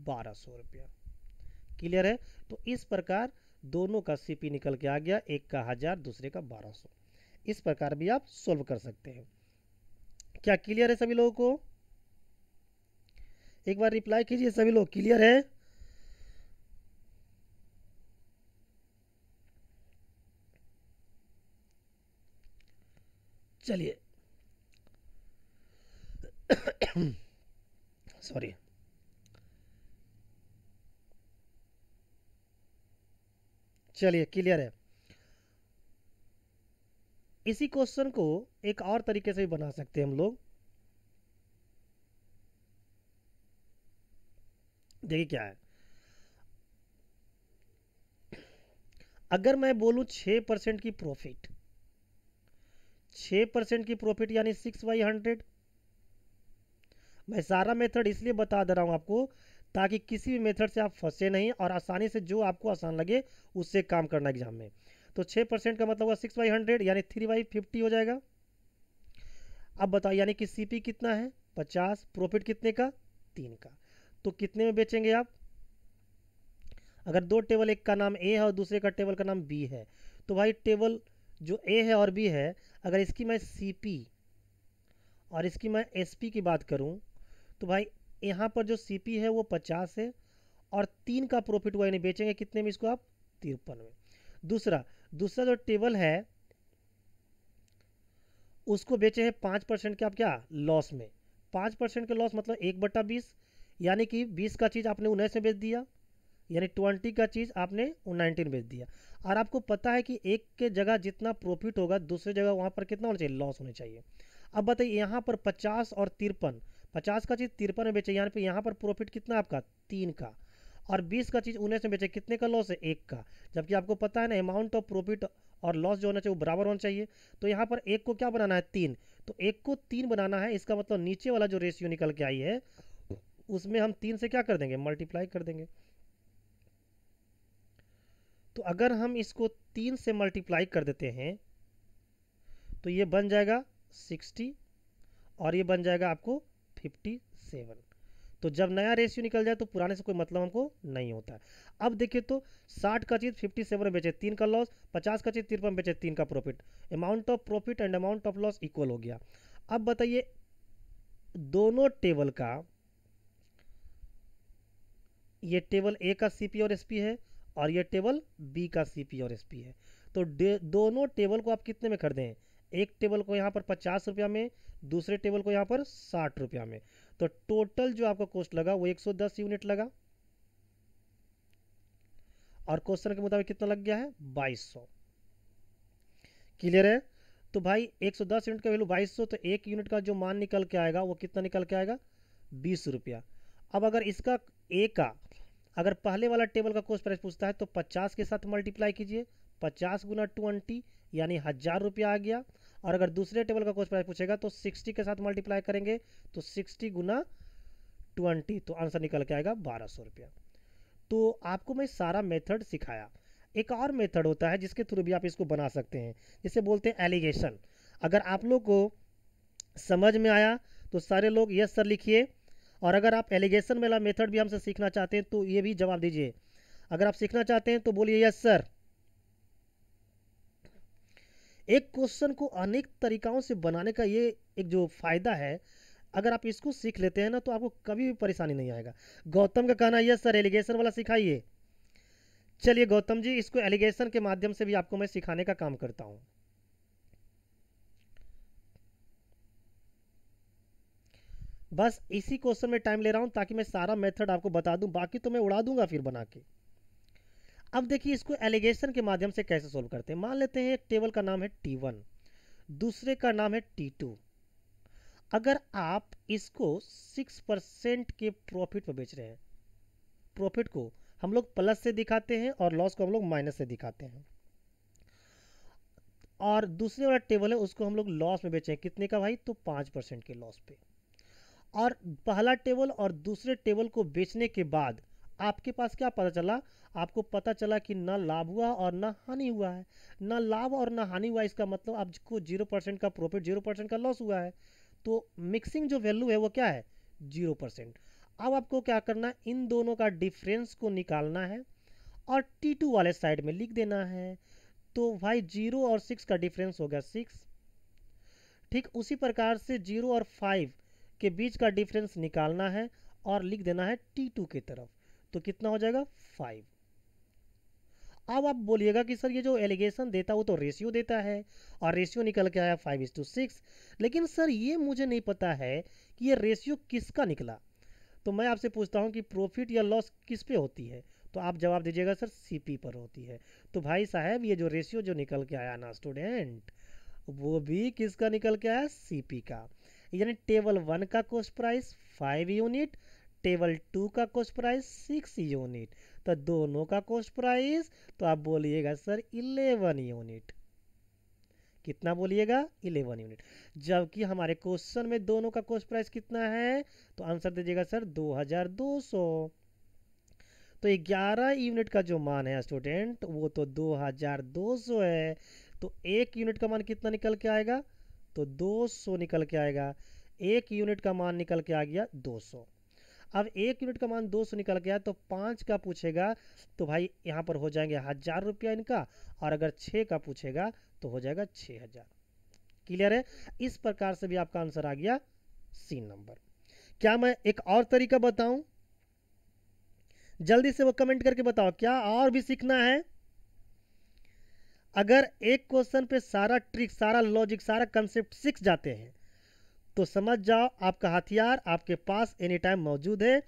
1200 रुपया। क्लियर है। तो इस प्रकार दोनों का सीपी निकल के आ गया, एक का 1000 दूसरे का 1200। इस प्रकार भी आप सोल्व कर सकते हैं। क्या क्लियर है सभी लोगों को, एक बार रिप्लाई कीजिए सभी लोग, क्लियर है। चलिए सॉरी, चलिए क्लियर है। इसी क्वेश्चन को एक और तरीके से भी बना सकते हैं हम लोग। देखिए क्या है, अगर मैं बोलूं 6% की प्रॉफिट, 6% की प्रॉफिट यानी 6/100। मैं सारा मेथड इसलिए बता दे रहा हूं आपको ताकि किसी भी मेथड से आप फंसे नहीं और आसानी से जो आपको आसान लगे उससे काम करना एग्जाम में। तो 6% का मतलब हुआ 6/100 यानी 3/50 हो जाएगा। अब बताओ यानी कि सीपी कितना है 50, प्रॉफिट कितने का 3 का, तो कितने में बेचेंगे आप। अगर दो टेबल, एक का नाम ए है और दूसरे का टेबल का नाम बी है, तो भाई टेबल जो ए है और बी है, अगर इसकी मैं सीपी और इसकी मैं एसपी की बात करूं, तो भाई यहाँ पर जो सीपी है वो 50 है और 3 का प्रॉफिट हुआ, यानी बेचेंगे कितने में इसको आप 53 में। दूसरा दूसरा जो टेबल है उसको बेचे हैं 5% के आप क्या लॉस में। 5% के लॉस मतलब 1/20, यानी कि 20 का चीज़ आपने 19 में बेच दिया, यानी 20 का चीज़ आपने 19 बेच दिया। और आपको पता है कि एक के जगह जितना प्रॉफिट होगा दूसरी जगह वहाँ पर कितना होना चाहिए, लॉस होना चाहिए। अब बताइए यहाँ पर 50 और 53, 50 का चीज़ 53 में बेचे, यहाँ पर प्रॉफिट कितना आपका 3 का, और 20 का चीज़ 19 में बेचे, कितने का लॉस है 1 का। जबकि आपको पता है ना अमाउंट ऑफ प्रॉफिट और लॉस जो होना चाहिए वो बराबर होना चाहिए। तो यहाँ पर एक को क्या बनाना है 3, तो एक को 3 बनाना है, इसका मतलब नीचे वाला जो रेशियो निकल के आई है उसमें हम 3 से क्या कर देंगे, मल्टीप्लाई कर देंगे। तो अगर हम इसको 3 से मल्टीप्लाई कर देते हैं तो ये बन जाएगा 60 और ये बन जाएगा आपको 57। तो जब नया रेशियो निकल जाए तो पुराने से कोई मतलब हमको नहीं होता है। अब देखिए तो 60 का चीज़ 57 में बेचे, 3 का लॉस, 50 का चीज़ 53 में बेचे, 3 का profit, amount of profit and amount of loss equal हो गया। अब बताइए दोनों टेबल का, ये टेबल ए का सीपी और एसपी है और ये टेबल बी का सीपी और एसपी है, तो दोनों टेबल को आप कितने में कर दें, एक टेबल को यहाँ पर 50 रुपया में, दूसरे टेबल को यहाँ पर 60 रुपया में, तो टोटल जो आपका कॉस्ट लगा वो 110 यूनिट लगा और क्वेश्चन के मुताबिक कितना लग गया है 2200। क्लियर है। तो भाई 110 यूनिट का वैल्यू 2200, तो एक यूनिट का जो मान निकल के आएगा वो कितना निकल के आएगा 20 रुपया। अब अगर इसका ए का अगर पहले वाला टेबल का कॉस्ट प्राइस पूछता है तो 50 के साथ मल्टीप्लाई कीजिए, 50 गुना 20 यानी 1000 रुपया आ गया। और अगर दूसरे टेबल का कॉस्ट प्राइस पूछेगा तो 60 के साथ मल्टीप्लाई करेंगे तो 60 गुना 20 तो आंसर निकल के आएगा 1200 रुपया। तो आपको मैं सारा मेथड सिखाया। एक और मेथड होता है जिसके थ्रू भी आप इसको बना सकते हैं, जिसे बोलते हैं एलिगेशन। अगर आप लोग को समझ में आया तो सारे लोग यस सर लिखिए, और अगर आप एलिगेशन वाला मेथड भी हमसे सीखना चाहते हैं तो ये भी जवाब दीजिए। अगर आप सीखना चाहते हैं तो बोलिए यस सर। एक क्वेश्चन को अनेक तरीकाओं से बनाने का ये एक जो फायदा है, अगर आप इसको सीख लेते हैं ना तो आपको कभी भी परेशानी नहीं आएगा। गौतम का कहना यस सर एलिगेशन वाला सिखाइए। चलिए गौतम जी, इसको एलिगेशन के माध्यम से भी आपको मैं सिखाने का काम करता हूं। बस इसी क्वेश्चन में टाइम ले रहा हूं ताकि मैं सारा मेथड आपको बता दूं, बाकी तो मैं उड़ा दूंगा फिर बना के। अब देखिए इसको एलिगेशन के माध्यम से कैसे सोल्व करते हैं। मान लेते हैं एक टेबल का नाम है T1, दूसरे का नाम है T2। अगर आप इसको 6% के प्रॉफिट पर बेच रहे हैं, प्रॉफिट को हम लोग प्लस से दिखाते हैं और लॉस को हम लोग माइनस से दिखाते हैं, और दूसरे वाला टेबल है उसको हम लोग लॉस में बेचे हैं, कितने का भाई, तो 5% के लॉस पे। और पहला टेबल और दूसरे टेबल को बेचने के बाद आपके पास क्या पता चला, आपको पता चला कि ना लाभ हुआ और ना हानि हुआ है। ना लाभ और ना हानि हुआ, इसका मतलब आपको 0% का प्रॉफिट 0% का लॉस हुआ है। तो मिक्सिंग जो वैल्यू है वो क्या है, 0%। अब आपको क्या करना है, इन दोनों का डिफरेंस को निकालना है और T2 वाले साइड में लिख देना है। तो भाई 0 और 6 का डिफरेंस हो गया 6। ठीक उसी प्रकार से 0 और 5 के बीच का डिफरेंस निकालना है और लिख देना है T2 की तरफ, तो कितना हो जाएगा 5। अब आप बोलिएगा कि सर ये जो एलिगेशन देता है वो तो रेशियो देता है और रेशियो निकल के आया 5:6, लेकिन सर ये मुझे नहीं पता है कि ये रेशियो किसका निकला। तो मैं आपसे पूछता हूँ कि प्रॉफिट या लॉस किस पे होती है, तो आप जवाब दीजिएगा सर सीपी पर होती है। तो भाई साहब ये जो रेशियो जो निकल के आया ना स्टूडेंट, वो भी किसका निकल के आया, सीपी का। यानी टेबल 1 का कॉस्ट प्राइस 5 यूनिट, टेबल 2 का कॉस्ट प्राइस 6 यूनिट, तो दोनों का कॉस्ट प्राइस तो आप बोलिएगा सर 11 यूनिट। कितना बोलिएगा, 11 यूनिट। जबकि हमारे क्वेश्चन में दोनों का कॉस्ट प्राइस कितना है, तो आंसर दीजिएगा सर 2200। तो 11 यूनिट का जो मान है स्टूडेंट वो तो 2200 है। तो एक यूनिट का मान कितना निकल के आएगा, तो 200 निकल के आएगा। एक यूनिट का मान निकल के आ गया 200। अब एक यूनिट का मान 200 निकल गया तो 5 का पूछेगा तो भाई यहाँ पर हो जाएंगे 1000 रुपया इनका, और अगर 6 का पूछेगा तो हो जाएगा 6000। क्लियर है। इस प्रकार से भी आपका आंसर आ गया सी नंबर। क्या मैं एक और तरीका बताऊं, जल्दी से वो कमेंट करके बताओ, क्या और भी सीखना है। अगर एक क्वेश्चन पे सारा ट्रिक सारा लॉजिक सारा कंसेप्ट सीख जाते हैं तो समझ जाओ आपका हथियार आपके पास एनी टाइम मौजूद है।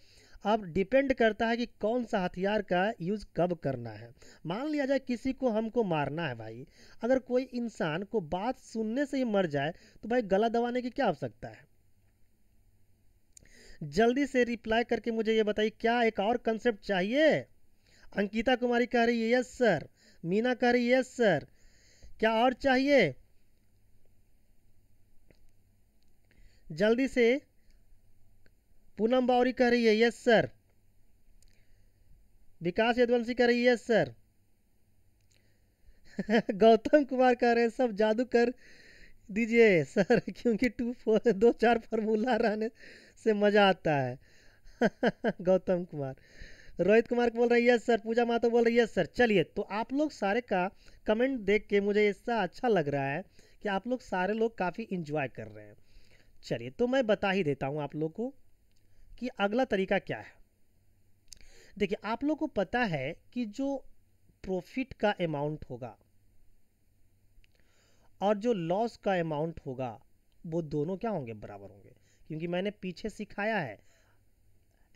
अब डिपेंड करता है कि कौन सा हथियार का यूज कब करना है। मान लिया जाए किसी को हमको मारना है भाई, अगर कोई इंसान को बात सुनने से ही मर जाए तो भाई गला दबाने की क्या आवश्यकता है। जल्दी से रिप्लाई करके मुझे ये बताइए, क्या एक और कंसेप्ट चाहिए। अंकिता कुमारी कह रही है यस सर, मीना कह रही है यस सर, क्या और चाहिए जल्दी से। पूनम बावरी कह रही है यस सर, विकास यदवंशी कह रही है यस सर। गौतम कुमार कह रहे हैं सब जादू कर दीजिए सर, क्योंकि 2-4 फार्मूला रहने से मजा आता है। गौतम कुमार, रोहित कुमार बोल रही है यस सर, पूजा मातो बोल रही है यस सर। चलिए तो आप लोग सारे का कमेंट देख के मुझे इससे अच्छा लग रहा है कि आप लोग सारे लोग काफ़ी इंजॉय कर रहे हैं। चलिए तो मैं बता ही देता हूँ आप लोग को कि अगला तरीका क्या है। देखिए आप लोग को पता है कि जो प्रॉफिट का अमाउंट होगा और जो लॉस का अमाउंट होगा वो दोनों क्या होंगे, बराबर होंगे, क्योंकि मैंने पीछे सिखाया है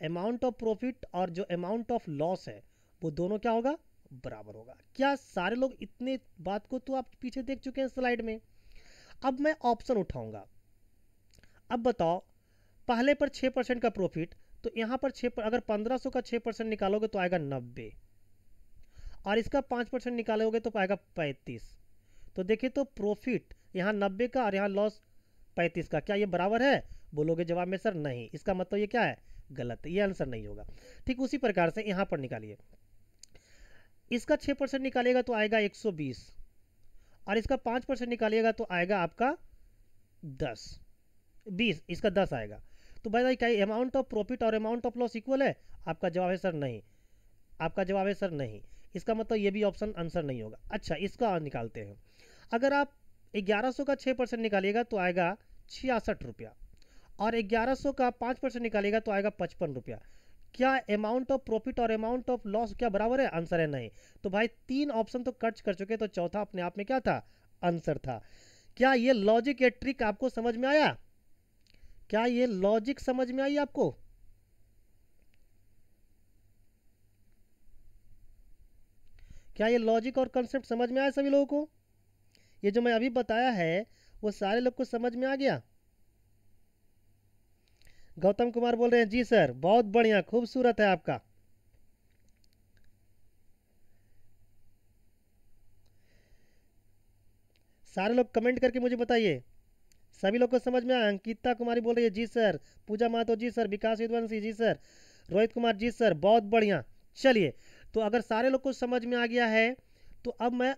अमाउंट ऑफ प्रॉफिट और जो अमाउंट ऑफ लॉस है वो दोनों क्या होगा, बराबर होगा। क्या सारे लोग इतने बात को तो आप पीछे देख चुके हैं स्लाइड में। अब मैं ऑप्शन उठाऊंगा, अब बताओ पहले पर 6% का प्रॉफिट, तो यहाँ पर अगर 1500 का 6% निकालोगे तो आएगा 90, और इसका 5% निकालोगे तो आएगा 35। तो देखिए, तो प्रॉफिट यहाँ 90 का और यहाँ लॉस 35 का, क्या ये बराबर है? बोलोगे जवाब में सर नहीं, इसका मतलब ये क्या है? गलत, ये आंसर नहीं होगा। ठीक उसी प्रकार से यहाँ पर निकालिए, इसका 6% निकालिएगा तो आएगा 120, और इसका 5% निकालिएगा तो आएगा आपका 10, 20, इसका 10 आएगा। तो भाई क्या अमाउंट ऑफ प्रॉफिट और अमाउंट ऑफ लॉस इक्वल है? आपका जवाब है सर नहीं, आपका जवाब है सर नहीं, इसका मतलब ये भी ऑप्शन आंसर नहीं होगा। अच्छा, इसका निकालते हैं। अगर आप 1100 का 6% निकालिएगा तो आएगा 66 रुपया, और 1100 का 5% निकालिएगा तो आएगा 55 रुपया। क्या अमाउंट ऑफ प्रॉफिट और अमाउंट ऑफ लॉस क्या बराबर है? आंसर है नहीं। तो भाई 3 ऑप्शन तो कट कर चुके, तो चौथा अपने आप में क्या था? आंसर था। क्या ये लॉजिक, ये ट्रिक आपको समझ में आया? क्या ये लॉजिक समझ में आई आपको? क्या ये लॉजिक और कंसेप्ट समझ में आया सभी लोगों को? ये जो मैं अभी बताया है वो सारे लोग को समझ में आ गया? गौतम कुमार बोल रहे हैं जी सर, बहुत बढ़िया, खूबसूरत है आपका। सारे लोग कमेंट करके मुझे बताइए, सभी लोग को समझ में आया? अंकिता कुमारी बोल रही है जी सर, पूजा महतो जी सर, विकास विद्वंशी जी सर, रोहित कुमार जी सर, बहुत बढ़िया। चलिए, तो अगर सारे लोग को समझ में आ गया है तो अब मैं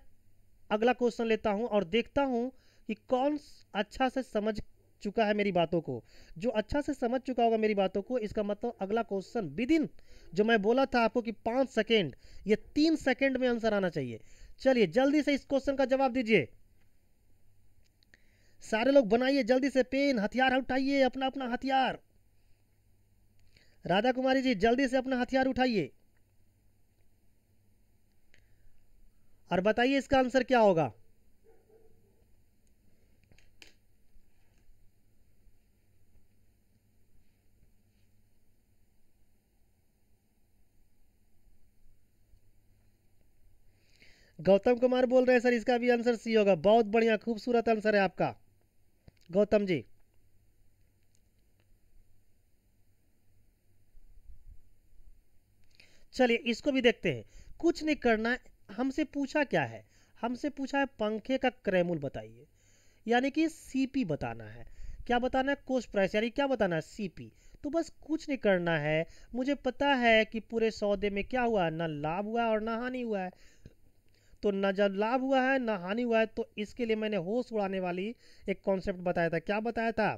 अगला क्वेश्चन लेता हूं और देखता हूं कि कौन अच्छा से समझ चुका है मेरी बातों को। जो अच्छा से समझ चुका होगा मेरी बातों को, इसका मतलब अगला क्वेश्चन विद इन, जो मैं बोला था आपको कि 5 सेकेंड, ये 3 सेकेंड में आंसर आना चाहिए। चलिए जल्दी से इस क्वेश्चन का जवाब दीजिए। सारे लोग बनाइए जल्दी से, पेन हथियार उठाइए, अपना अपना हथियार। राधा कुमारी जी जल्दी से अपना हथियार उठाइए और बताइए इसका आंसर क्या होगा। गौतम कुमार बोल रहे हैं सर इसका भी आंसर सी होगा। बहुत बढ़िया, खूबसूरत आंसर है आपका गौतम जी। चलिए इसको भी देखते हैं। कुछ नहीं करना है, हमसे पूछा क्या है? हमसे पूछा है पंखे का क्रैमुल बताइए, यानी कि सीपी बताना है। क्या बताना है? कॉस्ट प्राइस, यानी क्या बताना है? सीपी। तो बस कुछ नहीं करना है, मुझे पता है कि पूरे सौदे में क्या हुआ, ना लाभ हुआ है और ना हानि हुआ है। तो ना जब लाभ हुआ है ना हानि हुआ है, तो इसके लिए मैंने होश उड़ाने वाली एक कॉन्सेप्ट बताया था। क्या बताया था?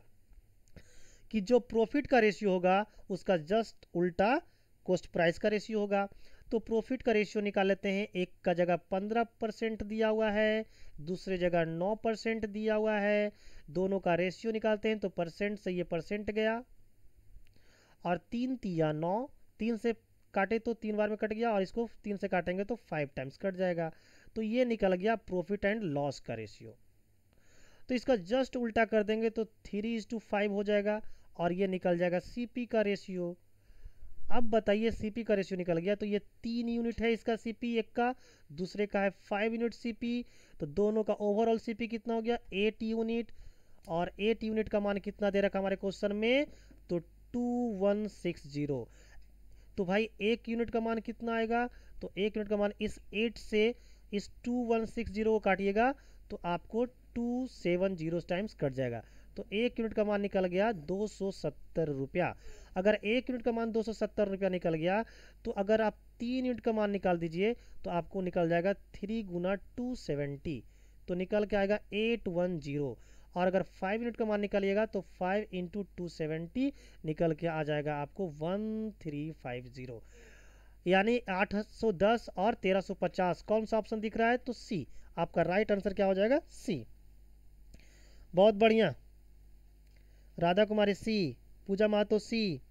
कि जो प्रॉफिट का रेशियो होगा उसका जस्ट उल्टा कॉस्ट प्राइस का रेशियो होगा। तो प्रॉफिट का रेशियो निकाल लेते हैं। एक का जगह 15% दिया हुआ है, दूसरे जगह 9% दिया हुआ है। दोनों का रेशियो निकालते हैं तो परसेंट से ये परसेंट गया, और 3 तिया 9, 3 से काटे तो 3 बार में कट गया, और इसको 3 से काटेंगे तो 5 टाइम्स कट जाएगा। तो ये निकल गया प्रॉफिट एंड लॉस का रेशियो। तो इसका जस्ट उल्टा कर देंगे तो 3:5 हो जाएगा, और ये निकल जाएगा सीपी का रेशियो। अब बताइए, सीपी का रेशियो निकल गया तो ये 3 यूनिट है इसका सीपी, एक का, दूसरे का है 5 यूनिट सीपी। तो दोनों का ओवरऑल सीपी कितना हो गया? 8 यूनिट। और 8 यूनिट का मान कितना दे रखा हमारे क्वेश्चन में? तो 2160। तो भाई 1 यूनिट का मान कितना आएगा? तो 1 यूनिट का मान इस 8 से इस 2160 को काटिएगा तो आपको 270 टाइम्स कट जाएगा। तो 1 यूनिट का मान निकल गया 270 रुपया। अगर 1 यूनिट का मान 270 रुपया निकल गया, तो अगर आप 3 यूनिट का मान निकाल दीजिए तो आपको निकल जाएगा 3 गुना 270, तो निकल के आएगा 810। और अगर 5 यूनिट का मान निकालिएगा तो 5 इंटू 270 निकल के आ जाएगा आपको 1350, यानी 810 और 1350। कौन सा ऑप्शन दिख रहा है? तो सी। आपका राइट आंसर क्या हो जाएगा? सी। बहुत बढ़िया, राधा कुमारी सी, पूजा महतो सी।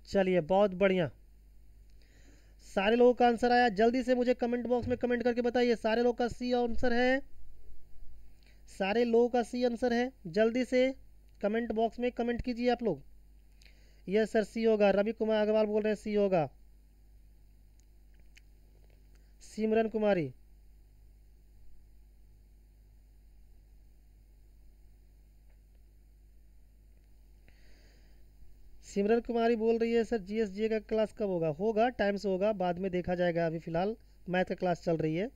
चलिए बहुत बढ़िया, सारे लोगों का आंसर आया। जल्दी से मुझे कमेंट बॉक्स में कमेंट करके बताइए, सारे लोगों का सी आंसर है? सारे लोगों का सी आंसर है? जल्दी से कमेंट बॉक्स में कमेंट कीजिए आप लोग। यस सर सी होगा, रवि कुमार अग्रवाल बोल रहे हैं सी होगा। सिमरन कुमारी, सिमरन कुमारी बोल रही है सर जीएसजीए का क्लास कब होगा? होगा, टाइम से होगा, बाद में देखा जाएगा, अभी फ़िलहाल मैथ का क्लास चल रही है।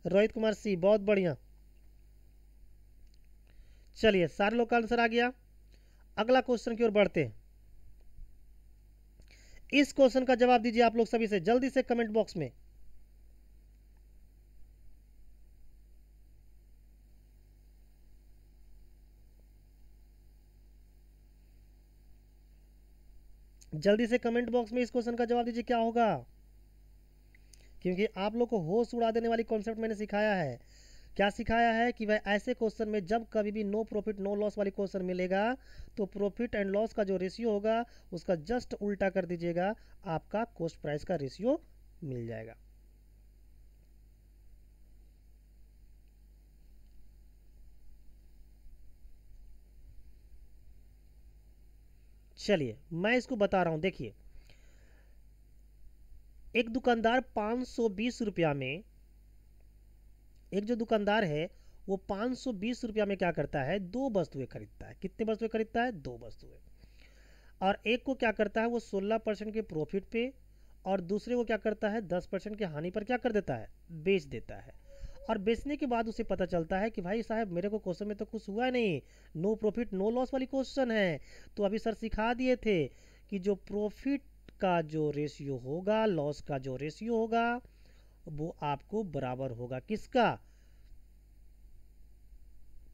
रोहित कुमार सी, बहुत बढ़िया। चलिए, सारे लोग का आंसर आ गया। अगला क्वेश्चन की ओर बढ़ते हैं। इस क्वेश्चन का जवाब दीजिए आप लोग सभी से जल्दी से कमेंट बॉक्स में। जल्दी से कमेंट बॉक्स में इस क्वेश्चन का जवाब दीजिए, क्या होगा? क्योंकि आप लोग को होश उड़ा देने वाली कॉन्सेप्ट मैंने सिखाया है। क्या सिखाया है कि भाई ऐसे क्वेश्चन में जब कभी भी नो प्रॉफिट नो लॉस वाली क्वेश्चन मिलेगा तो प्रॉफिट एंड लॉस का जो रेशियो होगा उसका जस्ट उल्टा कर दीजिएगा, आपका कॉस्ट प्राइस का रेशियो मिल जाएगा। चलिए मैं इसको बता रहा हूं, देखिए एक दुकानदार 520 रुपया में, एक जो दुकानदार है वो 520 रुपया में क्या करता है, दो वस्तुएं खरीदता है। कितने वस्तुएं खरीदता है? दो वस्तुएं। और एक को क्या करता है वो 16% के प्रॉफिट पे, और दूसरे को क्या करता है 10% के हानि पर क्या कर देता है, बेच देता है। और बेचने के बाद उसे पता चलता है कि भाई साहब मेरे को क्वेश्चन में तो कुछ हुआ नहीं, नो प्रॉफिट नो लॉस वाली क्वेश्चन है। तो अभी सर सिखा दिए थे कि जो प्रॉफिट का जो रेशियो होगा, लॉस का जो रेशियो होगा, वो आपको बराबर होगा किसका?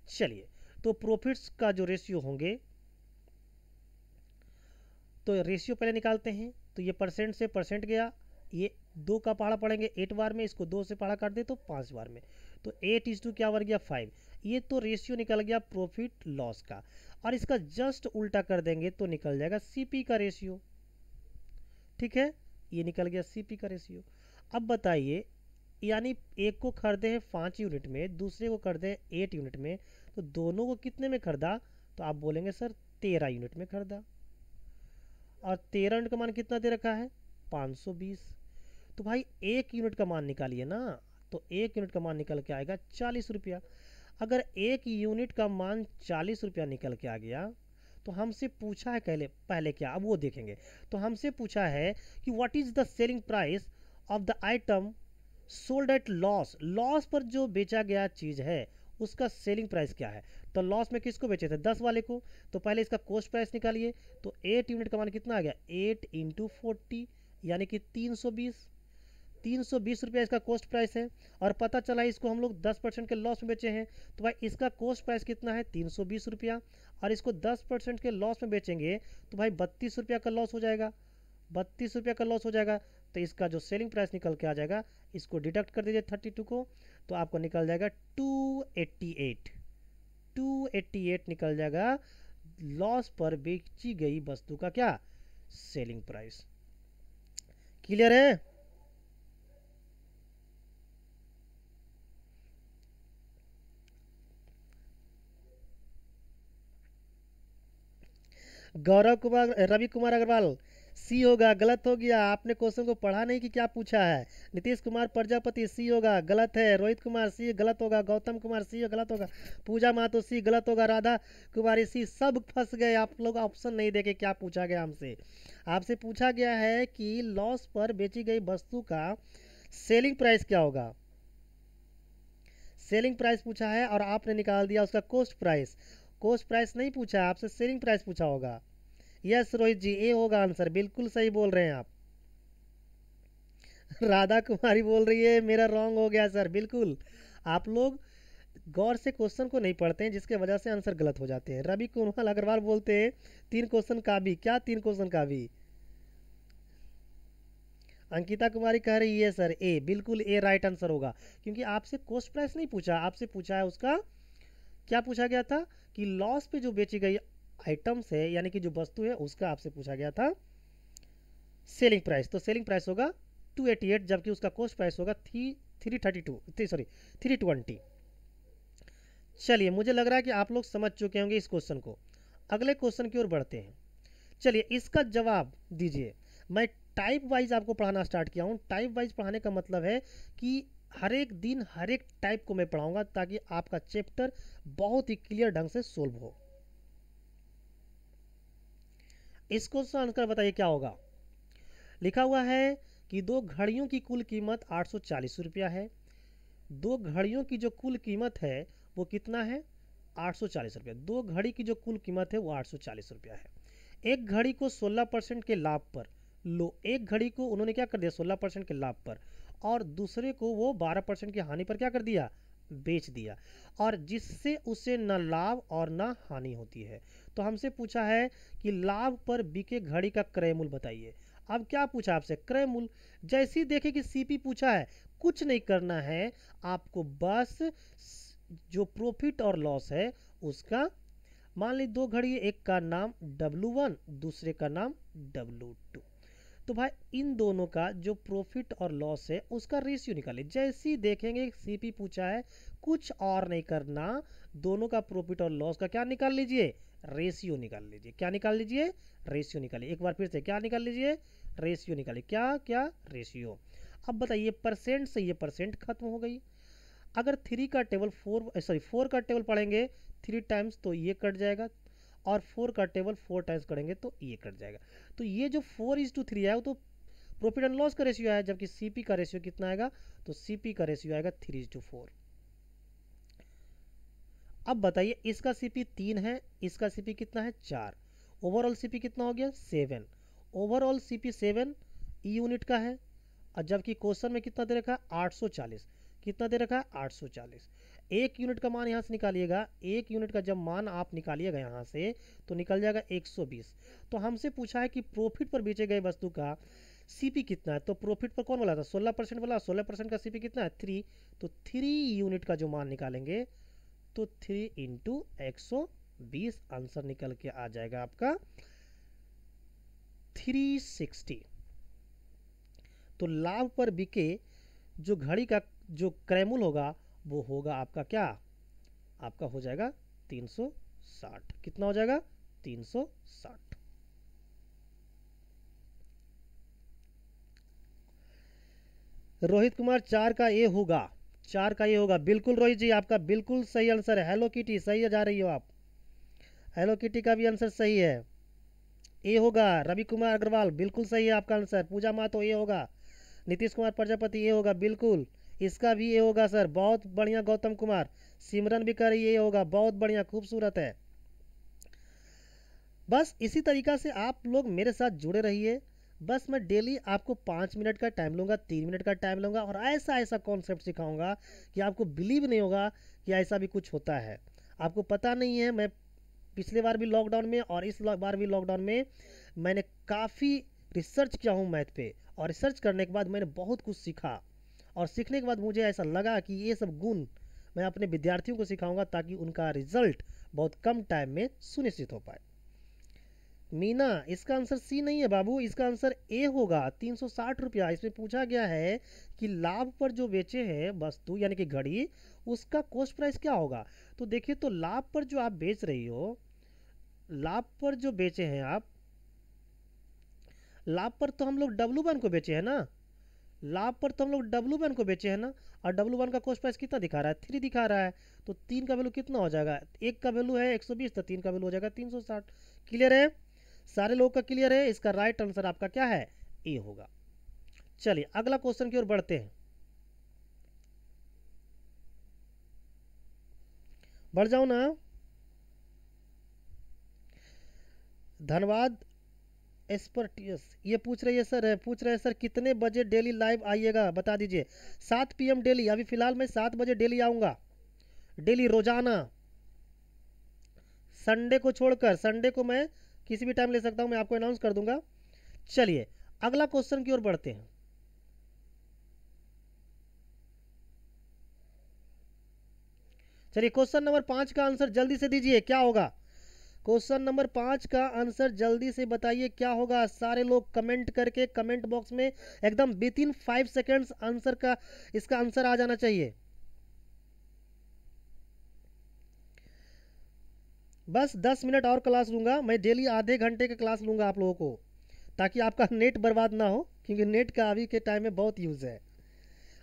चलिए, तो प्रॉफिट्स का जो रेशियो होंगे, तो रेशियो पहले निकालते हैं। तो ये परसेंट से परसेंट गया, ये दो का पहाड़ा पड़ेंगे 8 बार में, इसको दो से पहाड़ा काट दे तो 5 बार में, तो 8:2 क्या बन गया 5। ये तो रेशियो निकल गया प्रॉफिट लॉस का। और इसका जस्ट उल्टा कर देंगे तो निकल जाएगा सीपी का रेशियो। ठीक है, ये निकल गया सीपी का रेशियो। अब बताइए, यानी एक को खरीदे हैं 5 यूनिट में, दूसरे को खरीदे हैं 8 यूनिट में, तो दोनों को कितने में खरीदा? तो आप बोलेंगे सर 13 यूनिट में खरीदा। और 13 यूनिट का मान कितना दे रखा है? 520। तो भाई एक यूनिट का मान निकालिए ना, तो एक यूनिट का मान निकल के आएगा 40 रुपया। अगर एक यूनिट का मान 40 रुपया निकल के आ गया तो हमसे पूछा है पहले पहले क्या, अब वो देखेंगे। तो हमसे पूछा है कि what is the selling price of the item sold at loss. Loss पर जो बेचा गया चीज़ है उसका सेलिंग प्राइस क्या है। तो लॉस में किसको बेचे थे? 10 वाले को। तो पहले इसका कॉस्ट प्राइस निकालिए। तो 8 यूनिट का मान कितना आ गया? 8 इंटू 40 यानी कि 320। 320 रुपया इसका कॉस्ट प्राइस है। और पता चला इसको हम लोग 10% के लॉस में बेचे हैं, तो भाई इसका कॉस्ट प्राइस कितना है? 320 रुपया। और इसको 10% के लॉस में बेचेंगे तो भाई 32 रुपया का लॉस हो जाएगा। 32 रुपया का लॉस हो जाएगा, तो इसका जो सेलिंग प्राइस निकल के आ जाएगा, इसको डिडक्ट कर दीजिए 32 को, तो आपको निकल जाएगा 288। 288 निकल जाएगा लॉस पर बेची गई वस्तु का क्या? Selling price. क्लियर है? गौरव कुमार, रवि कुमार अग्रवाल, सी होगा, गलत हो गया। आपने क्वेश्चन को पढ़ा नहीं कि क्या पूछा है। नीतीश कुमार प्रजापति, सी होगा, गलत है। रोहित कुमार, सी गलत होगा। गौतम कुमार, सी गलत होगा। पूजा महतो, सी गलत होगा। राधा कुमारी, सी। सब फंस गए आप लोग, ऑप्शन नहीं देखे क्या पूछा गया हमसे। आपसे पूछा गया है कि लॉस पर बेची गई वस्तु का सेलिंग प्राइस क्या होगा। सेलिंग प्राइस पूछा है और आपने निकाल दिया उसका कॉस्ट प्राइस। कॉस्ट प्राइस नहीं पूछा है आपसे, सेलिंग प्राइस पूछा होगा। यस रोहित जी, ए होगा आंसर, बिल्कुल सही बोल रहे हैं आप। राधा कुमारी बोल रही है मेरा रॉन्ग हो गया सर। बिल्कुल, आप लोग गौर से क्वेश्चन को नहीं पढ़ते हैं, जिसके वजह से आंसर गलत हो जाते हैं। रवि कुमार अग्रवाल बोलते हैं 3 क्वेश्चन का भी। क्या 3 क्वेश्चन का भी? अंकिता कुमारी कह रही है सर ए, बिल्कुल ए राइट आंसर होगा, क्योंकि आपसे कॉस्ट प्राइस नहीं पूछा, आपसे पूछा है उसका क्या पूछा गया था कि लॉस पे जो बेची गई आइटम्स है यानी कि जो वस्तु है उसका आपसे पूछा गया था सेलिंग प्राइस। तो सेलिंग प्राइस होगा 288, जबकि उसका कॉस्ट प्राइस होगा 320। चलिए, मुझे लग रहा है कि आप लोग समझ चुके होंगे इस क्वेश्चन को। अगले क्वेश्चन की ओर बढ़ते हैं। चलिए, इसका जवाब दीजिए। मैं टाइप वाइज आपको पढ़ाना स्टार्ट किया हूँ। टाइप वाइज पढ़ाने का मतलब है कि हर एक दिन हर एक टाइप को मैं पढ़ाऊंगा ताकि आपका चैप्टर बहुत ही क्लियर ढंग से सोल्व हो। इस क्वेश्चन आंसर बताइए क्या होगा। लिखा हुआ है कि दो घड़ियों की कुल कीमत 840 रुपया है। दो घड़ियों की जो कुल कीमत है वो कितना है, 840 रुपया। दो घड़ी की जो कुल कीमत है वो 840 रुपया है। एक घड़ी को 16% के लाभ पर लो, एक घड़ी को उन्होंने क्या कर दिया 16% के लाभ पर, और दूसरे को वो 12% की हानि पर क्या कर दिया, बेच दिया, और जिससे उसे न लाभ और न हानि होती है। तो हमसे पूछा है कि लाभ पर बिके घड़ी का क्रय मूल्य बताइए। अब क्या पूछा आपसे, क्रय मूल्य। जैसे ही देखे कि सीपी पूछा है, कुछ नहीं करना है आपको, बस जो प्रॉफिट और लॉस है उसका, मान ली दो घड़ी, एक का नाम W1 दूसरे का नाम W2, तो भाई इन दोनों का जो प्रॉफिट और लॉस है उसका रेशियो निकालिए। जैसे ही देखेंगे सीपी पूछा है, कुछ और नहीं करना, दोनों का प्रॉफिट और लॉस का क्या निकाल लीजिए, रेशियो निकाल लीजिए। क्या निकाल लीजिए, रेशियो निकालिए। एक बार फिर से क्या निकाल लीजिए, रेशियो निकालिए। क्या क्या, रेशियो। अब बताइए परसेंट से ये परसेंट खत्म हो गई। अगर थ्री का टेबल फोर का टेबल पढ़ेंगे 3 टाइम्स तो ये कट जाएगा, और 4 का टेबल 4 टाइम्स करेंगे तो ये कट जाएगा। तो ये जो 4:3 है वो तो प्रॉफिट एंड लॉस का रेशियो है, जबकि सीपी का रेशियो कितना आएगा, तो सीपी का रेशियो आएगा 3:4। अब बताइए इसका सीपी 3 है, इसका सीपी कितना है 4, ओवरऑल सीपी कितना हो गया 7। ओवरऑल सीपी 7 ई यूनिट का है, और जबकि क्वेश्चन में कितना दे रखा है 840। कितना दे रखा है 840। एक यूनिट का मान यहाँ से निकालिएगा, एक यूनिट का जब मान आप निकालिएगा यहाँ से तो निकल जाएगा 120। तो हमसे पूछा है कि प्रॉफिट पर बेचे गए वस्तु का सीपी कितना है, तो प्रॉफिट पर कौन वाला था 16% वाला, 16% का सीपी कितना है 3, तो 3 यूनिट का जो मान निकालेंगे तो 3 इंटू 120 आंसर निकल के आ जाएगा आपका 360। तो लाभ पर बिके जो घड़ी का जो क्रय मूल्य होगा वो होगा आपका क्या, आपका हो जाएगा 360। कितना हो जाएगा 360। रोहित कुमार 4 का ए होगा, 4 का ए होगा। बिल्कुल रोहित जी आपका बिल्कुल सही आंसर है। हेलो किटी सही जा रही हो आप, हेलो किटी का भी आंसर सही है, ए होगा। रवि कुमार अग्रवाल बिल्कुल सही है आपका आंसर। पूजा मातो ए होगा। नीतीश कुमार प्रजापति ए होगा बिल्कुल, इसका भी ए होगा सर, बहुत बढ़िया। गौतम कुमार, सिमरन भी कर ये होगा, बहुत बढ़िया, खूबसूरत है। बस इसी तरीका से आप लोग मेरे साथ जुड़े रहिए। बस मैं डेली आपको 5 मिनट का टाइम लूँगा, 3 मिनट का टाइम लूँगा, और ऐसा ऐसा कॉन्सेप्ट सिखाऊंगा कि आपको बिलीव नहीं होगा कि ऐसा भी कुछ होता है। आपको पता नहीं है, मैं पिछले बार भी लॉकडाउन में और इस बार भी लॉकडाउन में मैंने काफ़ी रिसर्च किया हूँ मैथ पे, और रिसर्च करने के बाद मैंने बहुत कुछ सीखा, और सीखने के बाद मुझे ऐसा लगा कि ये सब गुण मैं अपने विद्यार्थियों को सिखाऊंगा ताकि उनका रिजल्ट बहुत कम टाइम में सुनिश्चित हो पाए। मीना, इसका आंसर सी नहीं है बाबू, इसका आंसर ए होगा 360 रुपया। इसमें पूछा गया है कि लाभ पर जो बेचे हैं वस्तु यानी कि घड़ी, उसका कॉस्ट प्राइस क्या होगा। तो देखिए, तो लाभ पर जो आप बेच रही हो, लाभ पर जो बेचे हैं आप, लाभ पर तो हम लोग W1 को बेचे हैं ना, लाभ पर तो हम लोग W1 को बेचे हैं ना, और W1 का कॉस्ट प्राइस कितना दिखा रहा है 3 दिखा रहा है। तो 3 का वैल्यू कितना हो जाएगा, एक का वैल्यू है 120, तो 3 का वैल्यू हो जाएगा 360। क्लियर है, सारे लोगों का क्लियर है। इसका राइट आंसर आपका क्या है, ए होगा। चलिए अगला क्वेश्चन की ओर बढ़ते हैं, बढ़ जाओ ना। धन्यवाद एस्पर्टियस, ये पूछ रही है सर, पूछ रहे हैं सर कितने बजे डेली लाइव आइएगा बता दीजिए। 7 PM डेली, अभी फिलहाल मैं 7 बजे डेली आऊँगा, डेली रोजाना, संडे को छोड़कर। संडे को मैं किसी भी टाइम ले सकता हूँ, मैं आपको अनाउंस कर दूंगा। चलिए अगला क्वेश्चन की ओर बढ़ते हैं। चलिए क्वेश्चन नंबर 5 का आंसर जल्दी से दीजिए, क्या होगा। क्वेश्चन नंबर 5 का आंसर जल्दी से बताइए क्या होगा। सारे लोग कमेंट करके कमेंट बॉक्स में एकदम विद इन 5 सेकेंड्स आंसर का, इसका आंसर आ जाना चाहिए। बस 10 मिनट और क्लास लूँगा मैं, डेली आधे घंटे का क्लास लूँगा आप लोगों को, ताकि आपका नेट बर्बाद ना हो, क्योंकि नेट का अभी के टाइम में बहुत यूज़ है।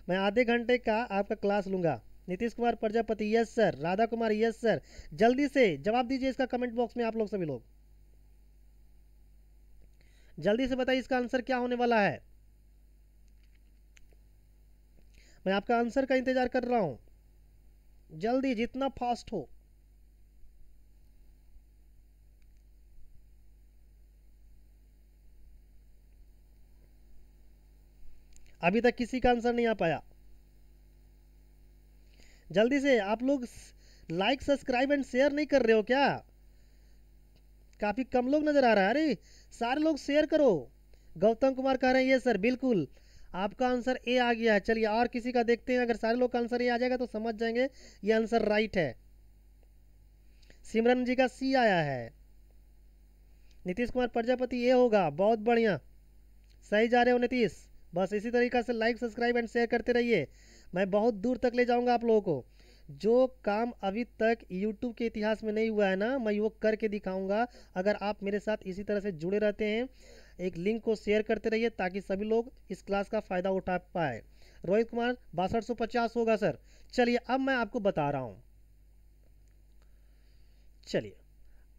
मैं आधे घंटे का आपका क्लास लूँगा। Nitish Kumar Prajapati yes sir, Radha Kumar yes sir, जल्दी से जवाब दीजिए इसका कमेंट बॉक्स में आप लोग सभी लोग। जल्दी से बताइए इसका आंसर क्या होने वाला है। मैं आपका आंसर का इंतजार कर रहा हूं, जल्दी जितना फास्ट हो। अभी तक किसी का आंसर नहीं आ पाया। जल्दी से आप लोग लाइक सब्सक्राइब एंड शेयर नहीं कर रहे हो क्या? काफी कम लोग नजर आ रहा है। अरे सारे लोग शेयर करो। गौतम कुमार कह रहे हैं ये सर बिल्कुल आपका आंसर ए आ गया है। चलिए और किसी का देखते हैं, अगर सारे लोग का आंसर ए आ जाएगा तो समझ जाएंगे ये आंसर राइट है। सिमरन जी का सी आया है। नीतीश कुमार प्रजापति ये होगा, बहुत बढ़िया, सही जा रहे हो नीतीश। बस इसी तरीके से लाइक सब्सक्राइब एंड शेयर करते रहिए, मैं बहुत दूर तक ले जाऊंगा आप लोगों को। जो काम अभी तक YouTube के इतिहास में नहीं हुआ है ना, मैं वो करके दिखाऊंगा। अगर आप मेरे साथ इसी तरह से जुड़े रहते हैं, एक लिंक को शेयर करते रहिए ताकि सभी लोग इस क्लास का फ़ायदा उठा पाए। रोहित कुमार 6250 होगा सर। चलिए अब मैं आपको बता रहा हूँ। चलिए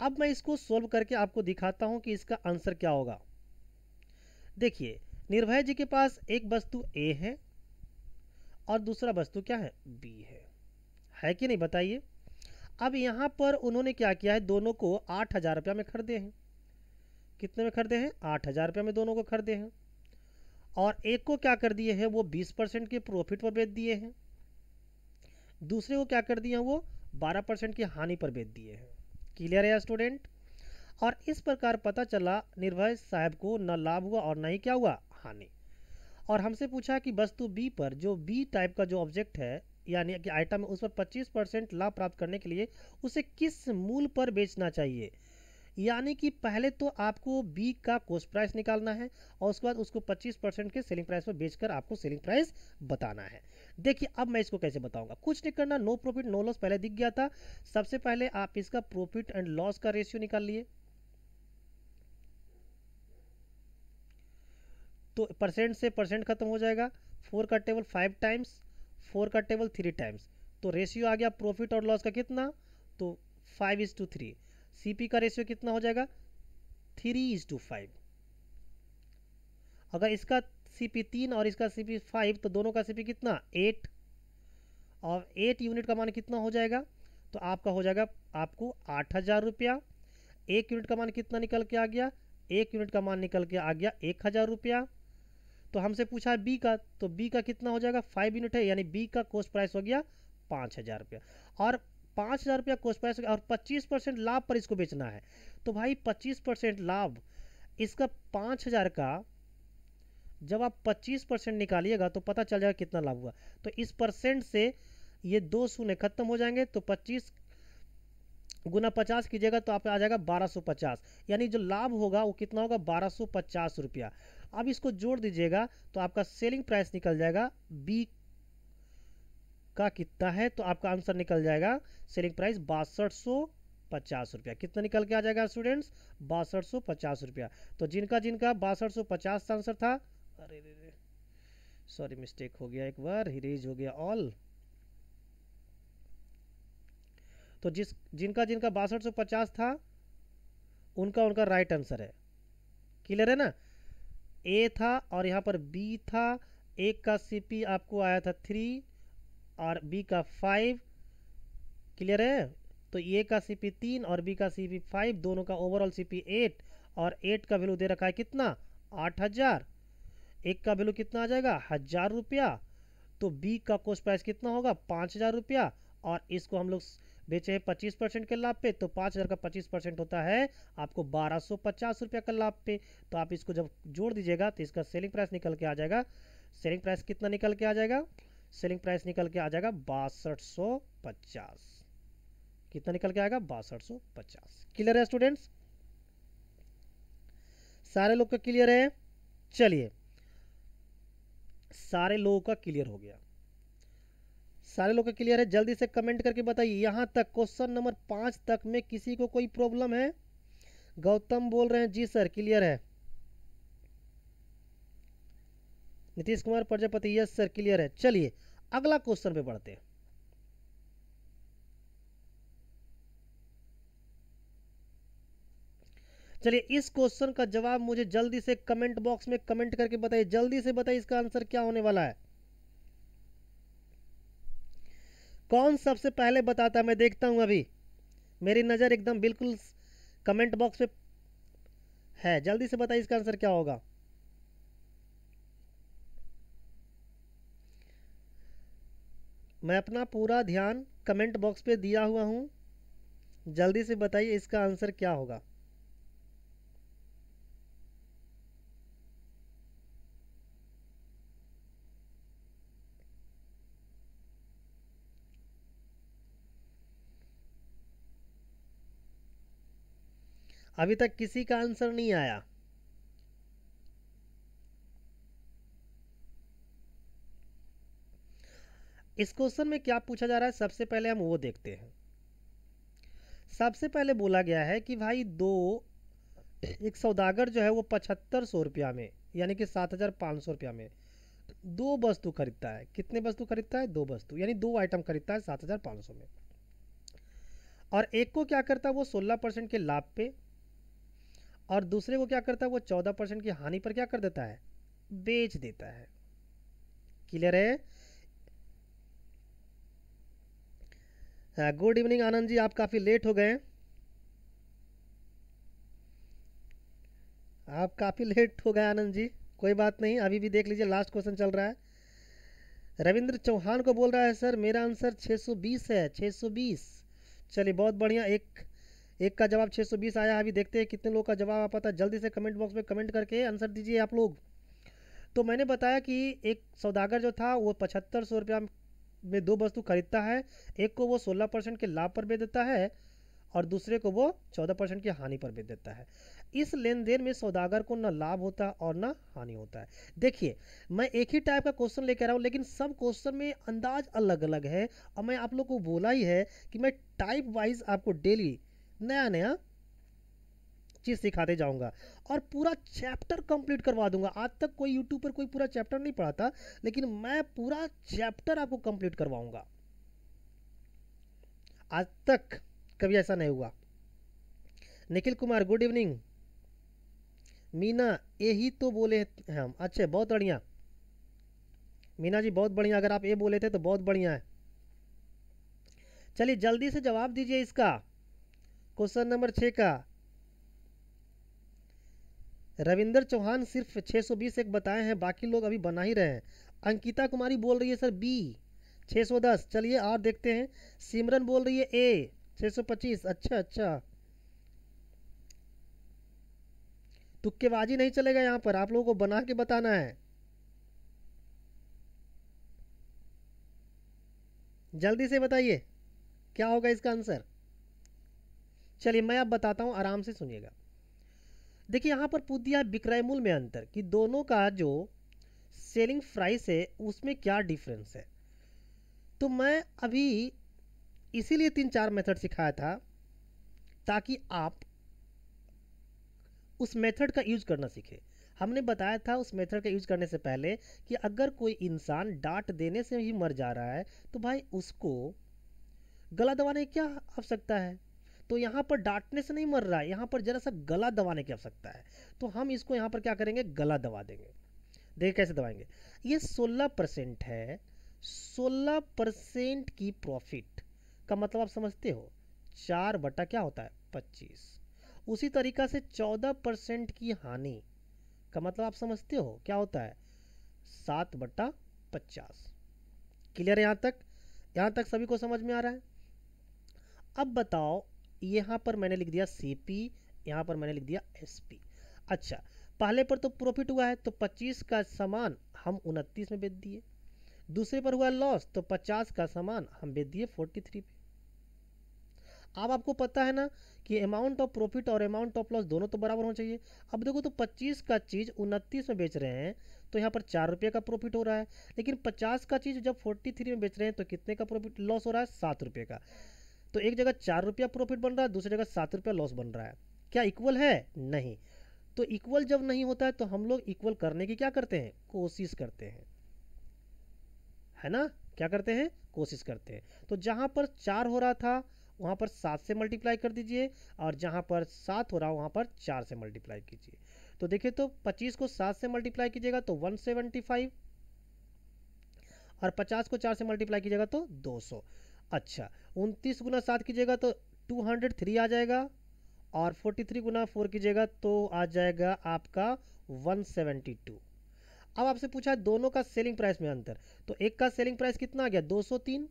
अब मैं इसको सोल्व करके आपको दिखाता हूँ कि इसका आंसर क्या होगा। देखिए निर्भय जी के पास एक वस्तु ए है और दूसरा वस्तु क्या है, बी है कि नहीं बताइए। अब यहाँ पर उन्होंने क्या किया है, दोनों को 8,000 रुपया में खरीदे हैं। कितने में खरीदे हैं, 8,000 रुपया में दोनों को खरीदे हैं। और एक को क्या कर दिए हैं, वो 20% के प्रॉफिट पर बेच दिए हैं। दूसरे को क्या कर दिए हैं, वो 12% की हानि पर बेच दिए हैं। क्लियर है स्टूडेंट। और इस प्रकार पता चला निर्भय साहब को न लाभ हुआ और न ही क्या हुआ, हानि। और हमसे पूछा कि वस्तु बी पर, जो बी टाइप का जो ऑब्जेक्ट है यानी कि आइटम है, उस पर 25% लाभ प्राप्त करने के लिए उसे किस मूल्य पर बेचना चाहिए। यानी कि पहले तो आपको बी का कॉस्ट प्राइस निकालना है और उसके बाद उसको 25% के सेलिंग प्राइस पर बेचकर आपको सेलिंग प्राइस बताना है। देखिए अब मैं इसको कैसे बताऊंगा, कुछ नहीं करना, नो प्रॉफिट नो लॉस पहले दिख गया था। सबसे पहले आप इसका प्रॉफिट एंड लॉस का रेशियो निकाल लिए, तो परसेंट से परसेंट खत्म हो जाएगा। 4 का टेबल 5 टाइम्स, 4 का टेबल 3 टाइम्स, तो रेशियो आ गया प्रॉफिट और लॉस का कितना, तो 5:3। सीपी का रेशियो कितना हो जाएगा, 3:5। अगर इसका सीपी 3 और इसका सीपी 5 तो दोनों का सीपी कितना, 8। और 8 यूनिट का मान कितना हो जाएगा, तो आपका हो जाएगा आपको 8,000 रुपया। 1 यूनिट का मान कितना निकल के आ गया, 1 यूनिट का मान निकल के आ गया 1,000 रुपया। तो हमसे पूछा है बी का, तो बी का कितना हो जाएगा, 5 यूनिट है, यानी बी का कॉस्ट प्राइस हो गया 5,000 रुपया। और 5,000 रुपया कॉस्ट प्राइस हो गया और 25% लाभ पर इसको बेचना है। तो भाई 25% लाभ, इसका 5,000 का जब आप 25% निकालिएगा तो पता चल जाएगा कितना लाभ हुआ। तो इस परसेंट से ये 2 शून्य खत्म हो जाएंगे, तो 25 गुना 50 कीजिएगा तो आप आ जाएगा 1250। यानी जो लाभ होगा वो कितना होगा, 1250 रुपया। अब इसको जोड़ दीजिएगा तो आपका सेलिंग प्राइस निकल जाएगा बी का कितना है, तो आपका आंसर निकल जाएगा सेलिंग प्राइस 6250 रुपया। कितना निकल के आ जाएगा स्टूडेंट्स, 6250 रुपया। तो जिनका जिनका 6250 आंसर था, अरे रे सॉरी मिस्टेक हो गया, एक बार इरेज हो गया ऑल। तो जिनका जिनका 6250 था उनका उनका राइट आंसर है। क्लियर है ना। ए था और यहाँ पर बी था। एक का सीपी आपको आया था 3 और बी का 5। क्लियर है। तो ए का सीपी 3 और बी का सीपी 5, दोनों का ओवरऑल सीपी 8। और 8 का वैल्यू दे रखा है कितना, 8,000। एक का वैल्यू कितना आ जाएगा, 1,000 रुपया। तो बी का कॉस्ट प्राइस कितना होगा, 5,000 रुपया। और इसको हम लोग बेचे हैं 25% के लाभ पे, तो 5,000 का 25% होता है आपको 1250 रुपया का लाभ पे। तो आप इसको जब जोड़ दीजिएगा तो इसका सेलिंग प्राइस निकल के आ जाएगा। सेलिंग प्राइस कितना निकल के आ जाएगा, सेलिंग प्राइस निकल के आ जाएगा 6250। कितना निकल के आएगा, 6250। क्लियर है स्टूडेंट्स, सारे लोग का क्लियर है। चलिए सारे लोगों का क्लियर हो गया, सारे लोग का क्लियर है। जल्दी से कमेंट करके बताइए यहां तक क्वेश्चन नंबर 5 तक में किसी को कोई प्रॉब्लम है। गौतम बोल रहे हैं जी सर क्लियर है। Nitish Kumar Prajapati yes sir clear है। चलिए अगला क्वेश्चन पे बढ़ते हैं। चलिए इस क्वेश्चन का जवाब मुझे जल्दी से कमेंट बॉक्स में कमेंट करके बताइए, जल्दी से बताइए इसका आंसर क्या होने वाला है। कौन सबसे पहले बताता है, मैं देखता हूं अभी, मेरी नज़र एकदम बिल्कुल कमेंट बॉक्स पे है। जल्दी से बताइए इसका आंसर क्या होगा। मैं अपना पूरा ध्यान कमेंट बॉक्स पे दिया हुआ हूं, जल्दी से बताइए इसका आंसर क्या होगा। अभी तक किसी का आंसर नहीं आया। इस क्वेश्चन में क्या पूछा जा रहा है, सबसे पहले हम वो देखते हैं। सबसे पहले बोला गया है कि भाई एक सौदागर जो है वो 7500 रुपया में, यानी कि 7500 रुपया में दो वस्तु खरीदता है। कितने वस्तु खरीदता है? दो वस्तु, यानी दो आइटम खरीदता है 7500 में। और एक को क्या करता है वो 16% के लाभ पे, और दूसरे को क्या करता है वो 14% की हानि पर क्या कर देता है, बेच देता है। क्लियर है? गुड इवनिंग आनंद जी, आप काफ़ी लेट हो गए, आप काफ़ी लेट हो गए आनंद जी। कोई बात नहीं, अभी भी देख लीजिए, लास्ट क्वेश्चन चल रहा है। रविंद्र चौहान को बोल रहा है सर मेरा आंसर 620 है, 620। चलिए बहुत बढ़िया, एक का जवाब 620 आया। अभी देखते हैं कितने लोग का जवाब आ पाता है। जल्दी से कमेंट बॉक्स में कमेंट करके आंसर दीजिए आप लोग। तो मैंने बताया कि एक सौदागर जो था वो 7500 रुपया में दो वस्तु खरीदता है। एक को वो 16% के लाभ पर बेच देता है, और दूसरे को वो 14% की हानि पर बेच देता है। इस लेन देन में सौदागर को न लाभ होता और न हानि होता है। देखिए मैं एक ही टाइप का क्वेश्चन लेकर आ रहा हूँ, लेकिन सब क्वेश्चन में अंदाज अलग अलग है। और मैं आप लोग को बोला ही है कि मैं टाइप वाइज आपको डेली नया नया चीज़ सिखाते जाऊंगा, और पूरा चैप्टर कंप्लीट करवा दूंगा। आज तक कोई यूट्यूब पर कोई पूरा चैप्टर नहीं पढ़ाता, लेकिन मैं पूरा चैप्टर आपको कंप्लीट करवाऊंगा। आज तक कभी ऐसा नहीं हुआ। Nikhil Kumar good evening. मीना यही तो बोले हैं हम। अच्छा बहुत बढ़िया मीना जी, बहुत बढ़िया, अगर आप ये बोले थे तो बहुत बढ़िया है। चलिए जल्दी से जवाब दीजिए इसका, क्वेश्चन नंबर 6 का। रविंदर चौहान सिर्फ 620 एक बताए हैं, बाकी लोग अभी बना ही रहे हैं। अंकिता कुमारी बोल रही है सर बी 610। चलिए और देखते हैं। सिमरन बोल रही है ए 625। अच्छा अच्छा, तुक्केबाजी नहीं चलेगा यहाँ पर, आप लोगों को बना के बताना है। जल्दी से बताइए क्या होगा इसका आंसर। चलिए मैं अब बताता हूँ, आराम से सुनिएगा। देखिए यहाँ पर पूछ दिया है विक्रय मूल्य में अंतर, कि दोनों का जो सेलिंग प्राइस है उसमें क्या डिफरेंस है। तो मैं अभी इसीलिए 3-4 मेथड सिखाया था, ताकि आप उस मेथड का यूज करना सीखे। हमने बताया था उस मेथड का यूज करने से पहले कि अगर कोई इंसान डांट देने से ही मर जा रहा है तो भाई उसको गला दबाने की क्या आवश्यकता है। तो यहाँ पर डांटने से नहीं मर रहा है, यहाँ पर जरा सा गला दबाने की आवश्यकता है। तो हम इसको यहाँ पर क्या करेंगे, गला दबा देंगे। देखिए कैसे दबाएंगे। ये 16% है, 16% की प्रॉफिट का मतलब आप समझते हो, 4 बटा क्या होता है 25। उसी तरीका से 14% की हानि का मतलब आप समझते हो क्या होता है 7/50। क्लियर है यहाँ तक? यहाँ तक सभी को समझ में आ रहा है? अब बताओ, यहाँ पर मैंने लिख दिया CP, यहाँ पर मैंने लिख दिया SP। अच्छा, पहले पर तो प्रॉफिट हुआ है तो 25 का सामान हम 29 में बेच दिए। दूसरे पर हुआ लॉस तो 50 का सामान हम बेच दिए 43 पे। अब आपको पता है ना कि अमाउंट ऑफ प्रॉफिट और अमाउंट ऑफ लॉस दोनों तो बराबर होना चाहिए। अब देखो तो 25 का चीज़ 29 में बेच रहे हैं तो यहाँ पर 4 रुपये का प्रॉफिट हो रहा है, लेकिन 50 का चीज़ जब 43 में बेच रहे हैं तो कितने का प्रॉफिट लॉस हो रहा है, 7 रुपये का। तो एक जगह 4 रुपया प्रॉफिट बन रहा है, दूसरी जगह 7 रुपया लॉस बन रहा है। क्या इक्वल है? नहीं। तो इक्वल जब नहीं होता है तो हम लोग इक्वल करने की क्या करते हैं, कोशिश करते हैं, है ना। क्या करते हैं, कोशिश करते हैं। तो जहाँ पर 4 हो रहा था वहाँ पर 7 से मल्टीप्लाई कर दीजिए, और जहाँ पर 7 हो रहा हो वहाँ पर 4 से मल्टीप्लाई कीजिए। तो देखिए, तो 25 को 7 से मल्टीप्लाई कीजिएगा तो 175, और 50 को 4 से मल्टीप्लाई कीजिएगा तो 200। अच्छा, 29 गुना 7 कीजिएगा तो 203 आ जाएगा, और 43 गुना 4 कीजिएगा तो आ जाएगा आपका 172। अब आपसे पूछा है दोनों का सेलिंग प्राइस में अंतर, तो एक का सेलिंग प्राइस कितना आ गया 203,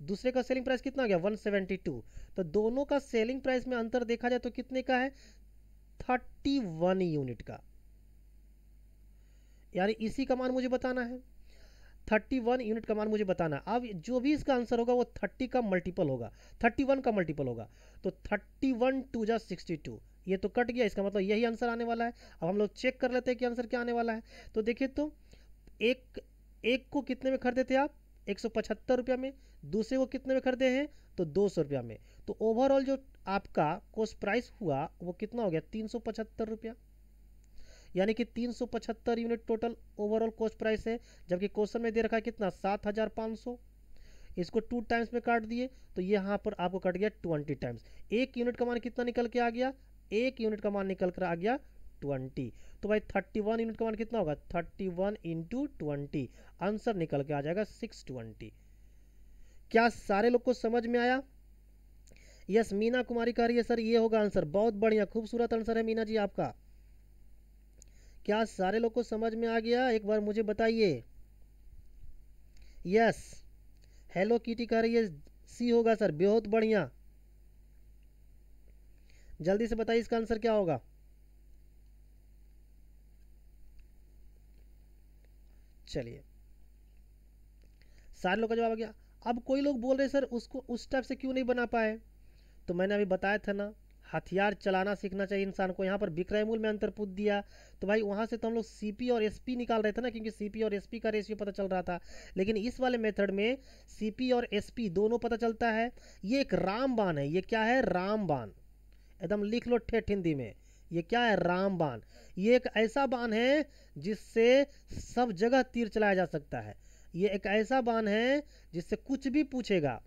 दूसरे का सेलिंग प्राइस कितना आ गया 172। तो दोनों का सेलिंग प्राइस में अंतर देखा जाए तो कितने का है, 31 यूनिट का। यानी इसी का मान मुझे बताना है, 31 यूनिट का मान मुझे बताना है। अब जो भी इसका आंसर होगा वो 30 का मल्टीपल होगा, 31 का मल्टीपल होगा। तो 31 2 जा 62, ये तो कट गया, इसका मतलब यही आंसर आने वाला है। अब हम लोग चेक कर लेते हैं कि आंसर क्या आने वाला है। तो देखिए, तो एक को कितने में खरीदे थे आप, 175 रुपया में, दूसरे को कितने में खरीदे हैं तो 200 रुपया में। तो ओवरऑल जो आपका कॉस्ट प्राइस हुआ वो कितना हो गया, 375 रुपया। यानी कि 375 unit total overall cost price है, जबकि क्वेश्चन में दे रखा है कितना 7500। इसको 2 टाइम्स में काट दिए तो यहाँ पर आपको कट गया 20 टाइम्स। एक यूनिट का मान कितना निकल के आ गया, एक यूनिट का मान निकल कर आ गया 20। तो भाई 31 यूनिट का मान कितना होगा, 31 इंटू 20, आंसर निकल के आ जाएगा 620। क्या सारे लोग को समझ में आया? यस, मीना कुमारी कह रही है सर ये होगा आंसर। बहुत बढ़िया, खूबसूरत आंसर है मीना जी आपका। क्या सारे लोग को समझ में आ गया, एक बार मुझे बताइए। यस, हेलो कीटी कह रही है सी होगा सर, बहुत बढ़िया। जल्दी से बताइए इसका आंसर क्या होगा। चलिए, सारे लोग का जवाब आ गया। अब कोई लोग बोल रहे सर उसको उस टाइप से क्यों नहीं बना पाए, तो मैंने अभी बताया था ना, हथियार चलाना सीखना चाहिए इंसान को। यहाँ पर विक्रय मूल्य में अंतर पूछ दिया, तो भाई वहाँ से तो हम लोग सीपी और एसपी निकाल रहे थे ना, क्योंकि सीपी और एसपी का रेशियो पता चल रहा था। लेकिन इस वाले मेथड में सीपी और एसपी दोनों पता चलता है। ये एक रामबाण है, ये क्या है, रामबाण। एकदम लिख लो ठेठ हिंदी में, ये क्या है, रामबाण। ये एक ऐसा बाण है जिससे सब जगह तीर चलाया जा सकता है। ये एक ऐसा बाण है जिससे कुछ भी पूछेगा,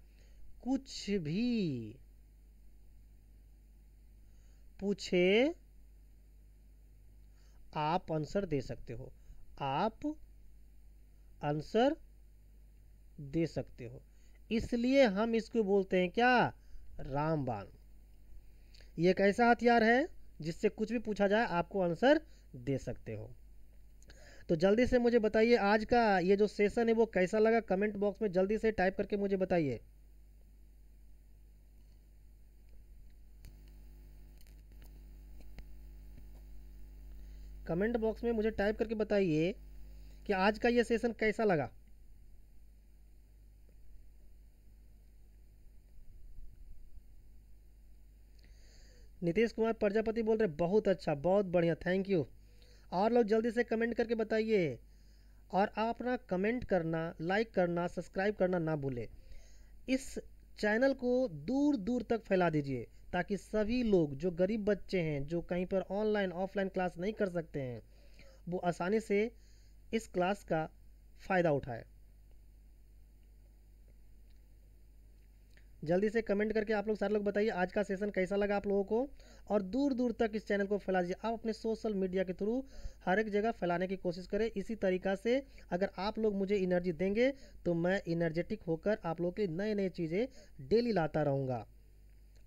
कुछ भी पूछे आप आंसर दे सकते हो, आप आंसर दे सकते हो। इसलिए हम इसको बोलते हैं क्या, रामबाण। ये एक ऐसा हथियार है जिससे कुछ भी पूछा जाए आपको आंसर दे सकते हो। तो जल्दी से मुझे बताइए आज का ये जो सेशन है वो कैसा लगा, कमेंट बॉक्स में जल्दी से टाइप करके मुझे बताइए। कमेंट बॉक्स में मुझे टाइप करके बताइए कि आज का ये सेशन कैसा लगा। नीतीश कुमार प्रजापति बोल रहे बहुत अच्छा, बहुत बढ़िया, थैंक यू। और लोग जल्दी से कमेंट करके बताइए, और आप ना कमेंट करना, लाइक करना, सब्सक्राइब करना ना भूले। इस चैनल को दूर दूर तक फैला दीजिए, ताकि सभी लोग जो गरीब बच्चे हैं, जो कहीं पर ऑनलाइन ऑफलाइन क्लास नहीं कर सकते हैं, वो आसानी से इस क्लास का फ़ायदा उठाए। जल्दी से कमेंट करके आप लोग सारे लोग बताइए आज का सेशन कैसा लगा आप लोगों को, और दूर दूर तक इस चैनल को फैला दीजिए। आप अपने सोशल मीडिया के थ्रू हर एक जगह फैलाने की कोशिश करें। इसी तरीक़ा से अगर आप लोग मुझे एनर्जी देंगे तो मैं एनर्जेटिक होकर आप लोगों के नए नए चीज़ें डेली लाता रहूँगा,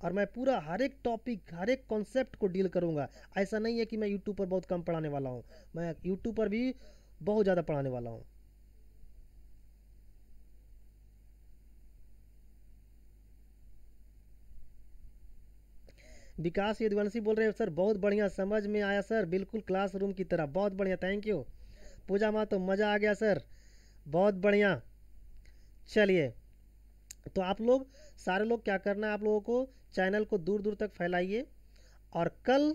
और मैं पूरा हर एक टॉपिक, हर एक कॉन्सेप्ट को डील करूँगा। ऐसा नहीं है कि मैं यूट्यूब पर बहुत कम पढ़ाने वाला हूँ, मैं यूट्यूब पर भी बहुत ज़्यादा पढ़ाने वाला हूँ। विकास यदुवंशी बोल रहे हैं सर बहुत बढ़िया, समझ में आया सर, बिल्कुल क्लासरूम की तरह, बहुत बढ़िया, थैंक यू। पूजा माँ तो मज़ा आ गया सर, बहुत बढ़िया। चलिए, तो आप लोग सारे लोग क्या करना है, आप लोगों को चैनल को दूर दूर तक फैलाइए, और कल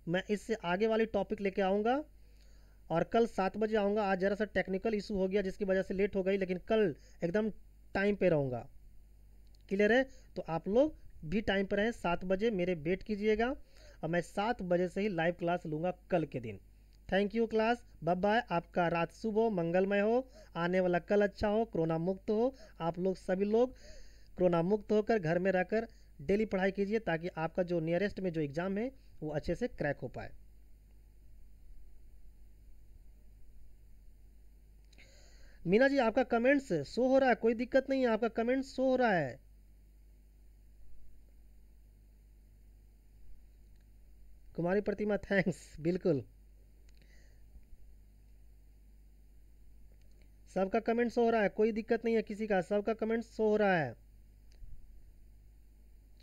मैं इससे आगे वाली टॉपिक लेके आऊँगा, और कल 7 बजे आऊँगा। आज ज़रा सा टेक्निकल इशू हो गया जिसकी वजह से लेट हो गई, लेकिन कल एकदम टाइम पे रहूँगा। क्लियर है? तो आप लोग भी टाइम पर रहें, 7 बजे मेरे वेट कीजिएगा, और मैं 7 बजे से ही लाइव क्लास लूँगा कल के दिन। Thank you class, bye bye. आपका रात शुभ हो, मंगलमय हो, आने वाला कल अच्छा हो, कोरोना मुक्त हो। आप लोग सभी लोग कोरोना मुक्त होकर घर में रहकर डेली पढ़ाई कीजिए ताकि आपका जो नियरेस्ट में जो एग्ज़ाम है वो अच्छे से क्रैक हो पाए। मीना जी आपका कमेंट्स शो हो रहा है, कोई दिक्कत नहीं है, आपका कमेंट्स शो हो रहा है। कुमारी प्रतिमा थैंक्स, बिल्कुल सबका कमेंट शो हो रहा है, कोई दिक्कत नहीं है किसी का, सबका कमेंट शो हो रहा है।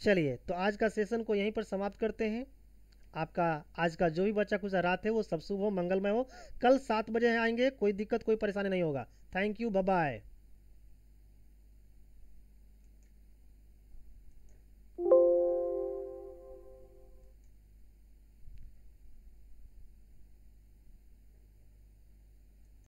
चलिए तो आज का सेशन को यहीं पर समाप्त करते हैं। आपका आज का जो भी बच्चा कुछ रात है वो सब शुभ हो, मंगलमय हो। कल 7 बजे आएंगे, कोई दिक्कत कोई परेशानी नहीं होगा। Thank you, bye bye.